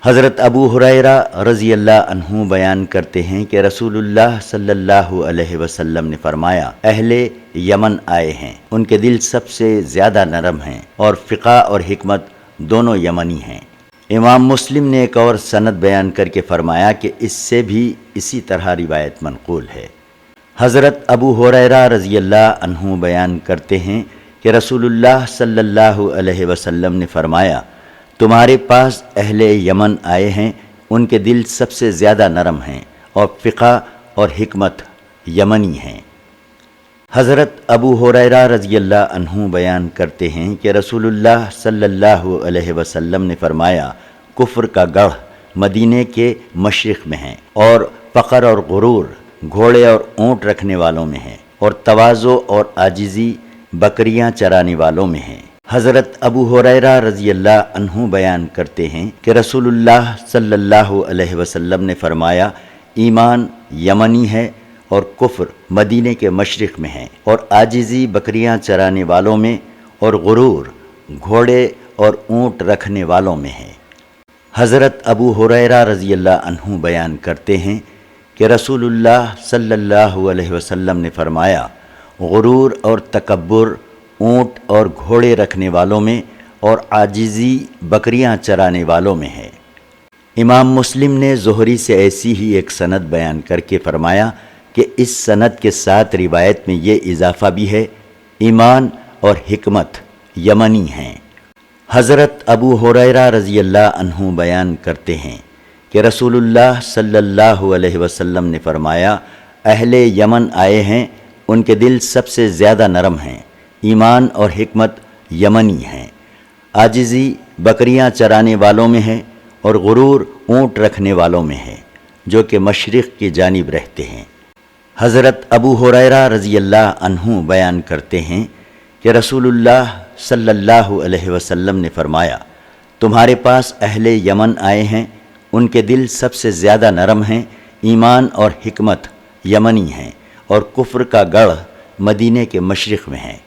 حضرت ابو ہریرہ رضی اللہ عنہ بیان کرتے ہیں کہ رسول اللہ صلی اللہ علیہ وسلم نے فرمایا، اہل یمن آئے ہیں، ان کے دل سب سے زیادہ نرم ہیں، اور فقہ اور حکمت دونوں یمنی ہیں۔ امام مسلم نے ایک اور سند بیان کر کے فرمایا کہ اس سے بھی اسی طرح روایت منقول ہے۔ حضرت ابو ہریرہ رضی اللہ عنہ بیان کرتے ہیں کہ رسول اللہ صلی اللہ علیہ وسلم نے فرمایا، تمہارے پاس اہل یمن آئے ہیں، ان کے دل سب سے زیادہ نرم ہیں، اور فقہ اور حکمت یمنی ہیں۔ حضرت ابو ہریرہ رضی اللہ عنہ بیان کرتے ہیں کہ رسول اللہ صلی اللہ علیہ وسلم نے فرمایا، کفر کا گڑھ مدینے کے مشرق میں ہے، اور فقر اور غرور گھوڑے اور اونٹ رکھنے والوں میں ہے، اور تواضع اور عاجزی بکریاں چرانے والوں میں ہے۔ حضرت ابو ہریرہ رضی اللہ عنہ بیان کرتے ہیں کہ رسول اللہ صلی اللہ علیہ وسلم نے فرمایا، ایمان یمنی ہے اور کفر مدینے کے مشرق میں ہے، اور عاجزی بکریاں چرانے والوں میں، اور غرور گھوڑے اور اونٹ رکھنے والوں میں ہے۔ حضرت ابو ہریرہ رضی اللہ عنہ بیان کرتے ہیں کہ رسول اللہ صلی اللہ علیہ وسلم نے فرمایا، غرور اور تکبر اونٹ اور گھوڑے رکھنے والوں میں، اور عاجزی بکریاں چرانے والوں میں ہے۔ امام مسلم نے زہری سے ایسی ہی ایک سند بیان کر کے فرمایا کہ اس سند کے ساتھ روایت میں یہ اضافہ بھی ہے، ایمان اور حکمت یمنی ہیں۔ حضرت ابو ہریرہ رضی اللہ عنہ بیان کرتے ہیں کہ رسول اللہ صلی اللہ علیہ وسلم نے فرمایا، اہل یمن آئے ہیں، ان کے دل سب سے زیادہ نرم ہیں، ایمان اور حکمت یمنی ہیں، عاجزی بکریاں چرانے والوں میں ہے، اور غرور اونٹ رکھنے والوں میں ہے، جو کہ مشرق کی جانب رہتے ہیں۔ حضرت ابو ہریرہ رضی اللہ عنہ بیان کرتے ہیں کہ رسول اللہ صلی اللہ علیہ وسلم نے فرمایا، تمہارے پاس اہل یمن آئے ہیں، ان کے دل سب سے زیادہ نرم ہیں، ایمان اور حکمت یمنی ہیں، اور کفر کا گڑھ مدینے کے مشرق میں ہے۔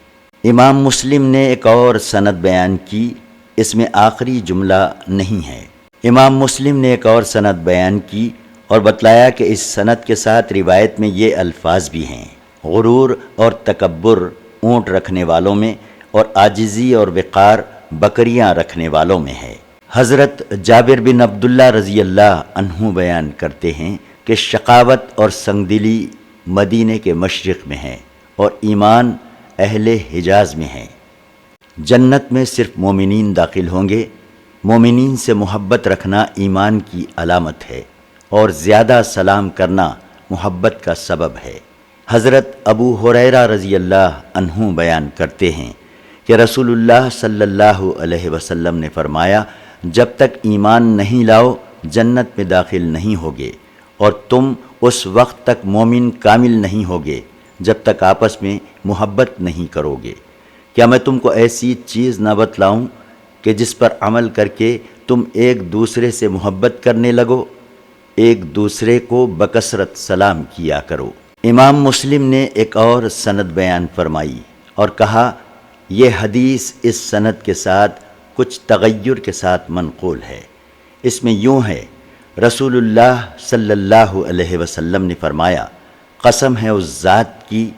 امام مسلم نے ایک اور سند بیان کی، اس میں آخری جملہ نہیں ہے۔ امام مسلم نے ایک اور سند بیان کی اور بتلایا کہ اس سند کے ساتھ روایت میں یہ الفاظ بھی ہیں، غرور اور تکبر اونٹ رکھنے والوں میں، اور عاجزی اور وقار بکریاں رکھنے والوں میں ہے۔ حضرت جابر بن عبداللہ رضی اللہ عنہ بیان کرتے ہیں کہ شقاوت اور سنگدلی مدینے کے مشرق میں ہے، اور ایمان اہل حجاز میں ہے۔ جنت میں صرف مومنین داخل ہوں گے۔ مومنین سے محبت رکھنا ایمان کی علامت ہے، اور زیادہ سلام کرنا محبت کا سبب ہے۔ حضرت ابو ہریرہ رضی اللہ عنہ بیان کرتے ہیں کہ رسول اللہ صلی اللہ علیہ وسلم نے فرمایا، جب تک ایمان نہیں لاؤ جنت میں داخل نہیں ہوگے، اور تم اس وقت تک مومن کامل نہیں ہوگے جب تک آپس میں محبت نہیں کرو گے۔ کیا میں تم کو ایسی چیز نہ بتلاؤں کہ جس پر عمل کر کے تم ایک دوسرے سے محبت کرنے لگو؟ ایک دوسرے کو بکثرت سلام کیا کرو۔ امام مسلم نے ایک اور سند بیان فرمائی اور کہا، یہ حدیث اس سند کے ساتھ کچھ تغیر کے ساتھ منقول ہے۔ اس میں یوں ہے، رسول اللہ صلی اللہ علیہ وسلم نے فرمایا، قسم ہے اس ذات کی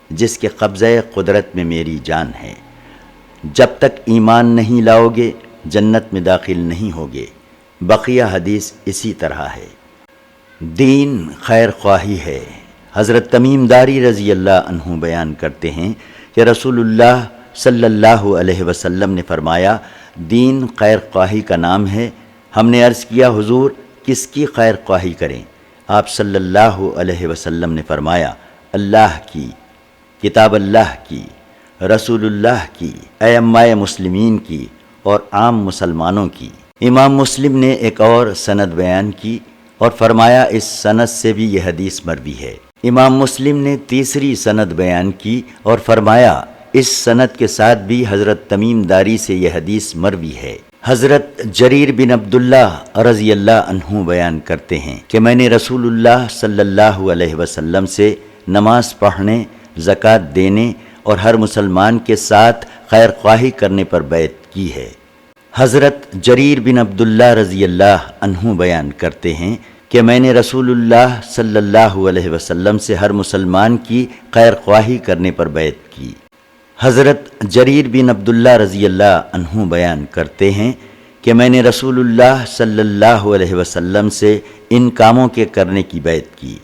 جس کے قبضہ قدرت میں میری جان ہے، جب تک ایمان نہیں لاؤ گے جنت میں داخل نہیں ہوگے۔ بقیہ حدیث اسی طرح ہے۔ دین خیر خواہی ہے۔ حضرت تمیم داری رضی اللہ عنہ بیان کرتے ہیں کہ رسول اللہ صلی اللہ علیہ وسلم نے فرمایا، دین خیر خواہی کا نام ہے۔ ہم نے عرض کیا حضور کس کی خیر خواہی کریں؟ آپ صلی اللہ علیہ وسلم نے فرمایا اللہ کی، کتاب اللہ کی، رسول اللہ کی، ائمہ مسلمین کی اور عام مسلمانوں کی۔ امام مسلم نے ایک اور سند بیان کی اور فرمایا اس سند سے بھی یہ حدیث مروی ہے۔ امام مسلم نے تیسری سند بیان کی اور فرمایا اس سند کے ساتھ بھی حضرت تمیم داری سے یہ حدیث مروی ہے۔ حضرت جریر بن عبداللہ رضی اللہ عنہ بیان کرتے ہیں کہ میں نے رسول اللہ صلی اللہ علیہ وسلم سے نماز پڑھنے، زکوٰۃ دینے اور ہر مسلمان کے ساتھ خیر خواہی کرنے پر بیعت کی ہے۔ حضرت جریر بن عبداللہ رضی اللہ عنہ بیان کرتے ہیں کہ میں نے رسول اللہ صلی اللہ علیہ وسلم سے ہر مسلمان کی خیر خواہی کرنے پر بیعت کی۔ حضرت جریر بن عبداللہ رضی اللہ عنہ بیان کرتے ہیں کہ میں نے رسول اللہ صلی اللہ علیہ وسلم سے ان کاموں کے کرنے کی بیعت کی۔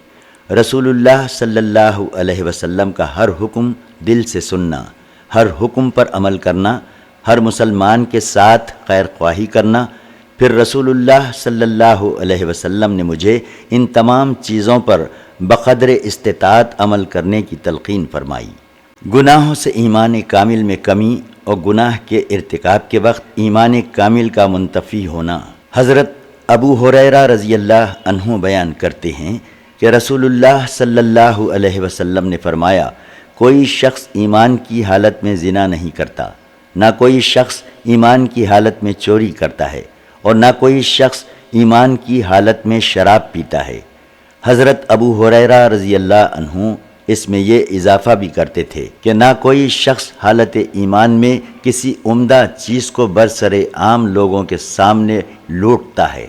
رسول اللہ صلی اللہ علیہ وسلم کا ہر حکم دل سے سننا، ہر حکم پر عمل کرنا، ہر مسلمان کے ساتھ خیر خواہی کرنا۔ پھر رسول اللہ صلی اللہ علیہ وسلم نے مجھے ان تمام چیزوں پر بقدر استطاعت عمل کرنے کی تلقین فرمائی۔ گناہوں سے ایمان کامل میں کمی اور گناہ کے ارتکاب کے وقت ایمان کامل کا منتفی ہونا۔ حضرت ابو ہریرہ رضی اللہ عنہ بیان کرتے ہیں کہ رسول اللہ صلی اللہ علیہ وسلم نے فرمایا کوئی شخص ایمان کی حالت میں زنا نہیں کرتا، نہ کوئی شخص ایمان کی حالت میں چوری کرتا ہے اور نہ کوئی شخص ایمان کی حالت میں شراب پیتا ہے۔ حضرت ابو ہریرہ رضی اللہ عنہ اس میں یہ اضافہ بھی کرتے تھے کہ نہ کوئی شخص حالت ایمان میں کسی عمدہ چیز کو برسر عام لوگوں کے سامنے لوٹتا ہے۔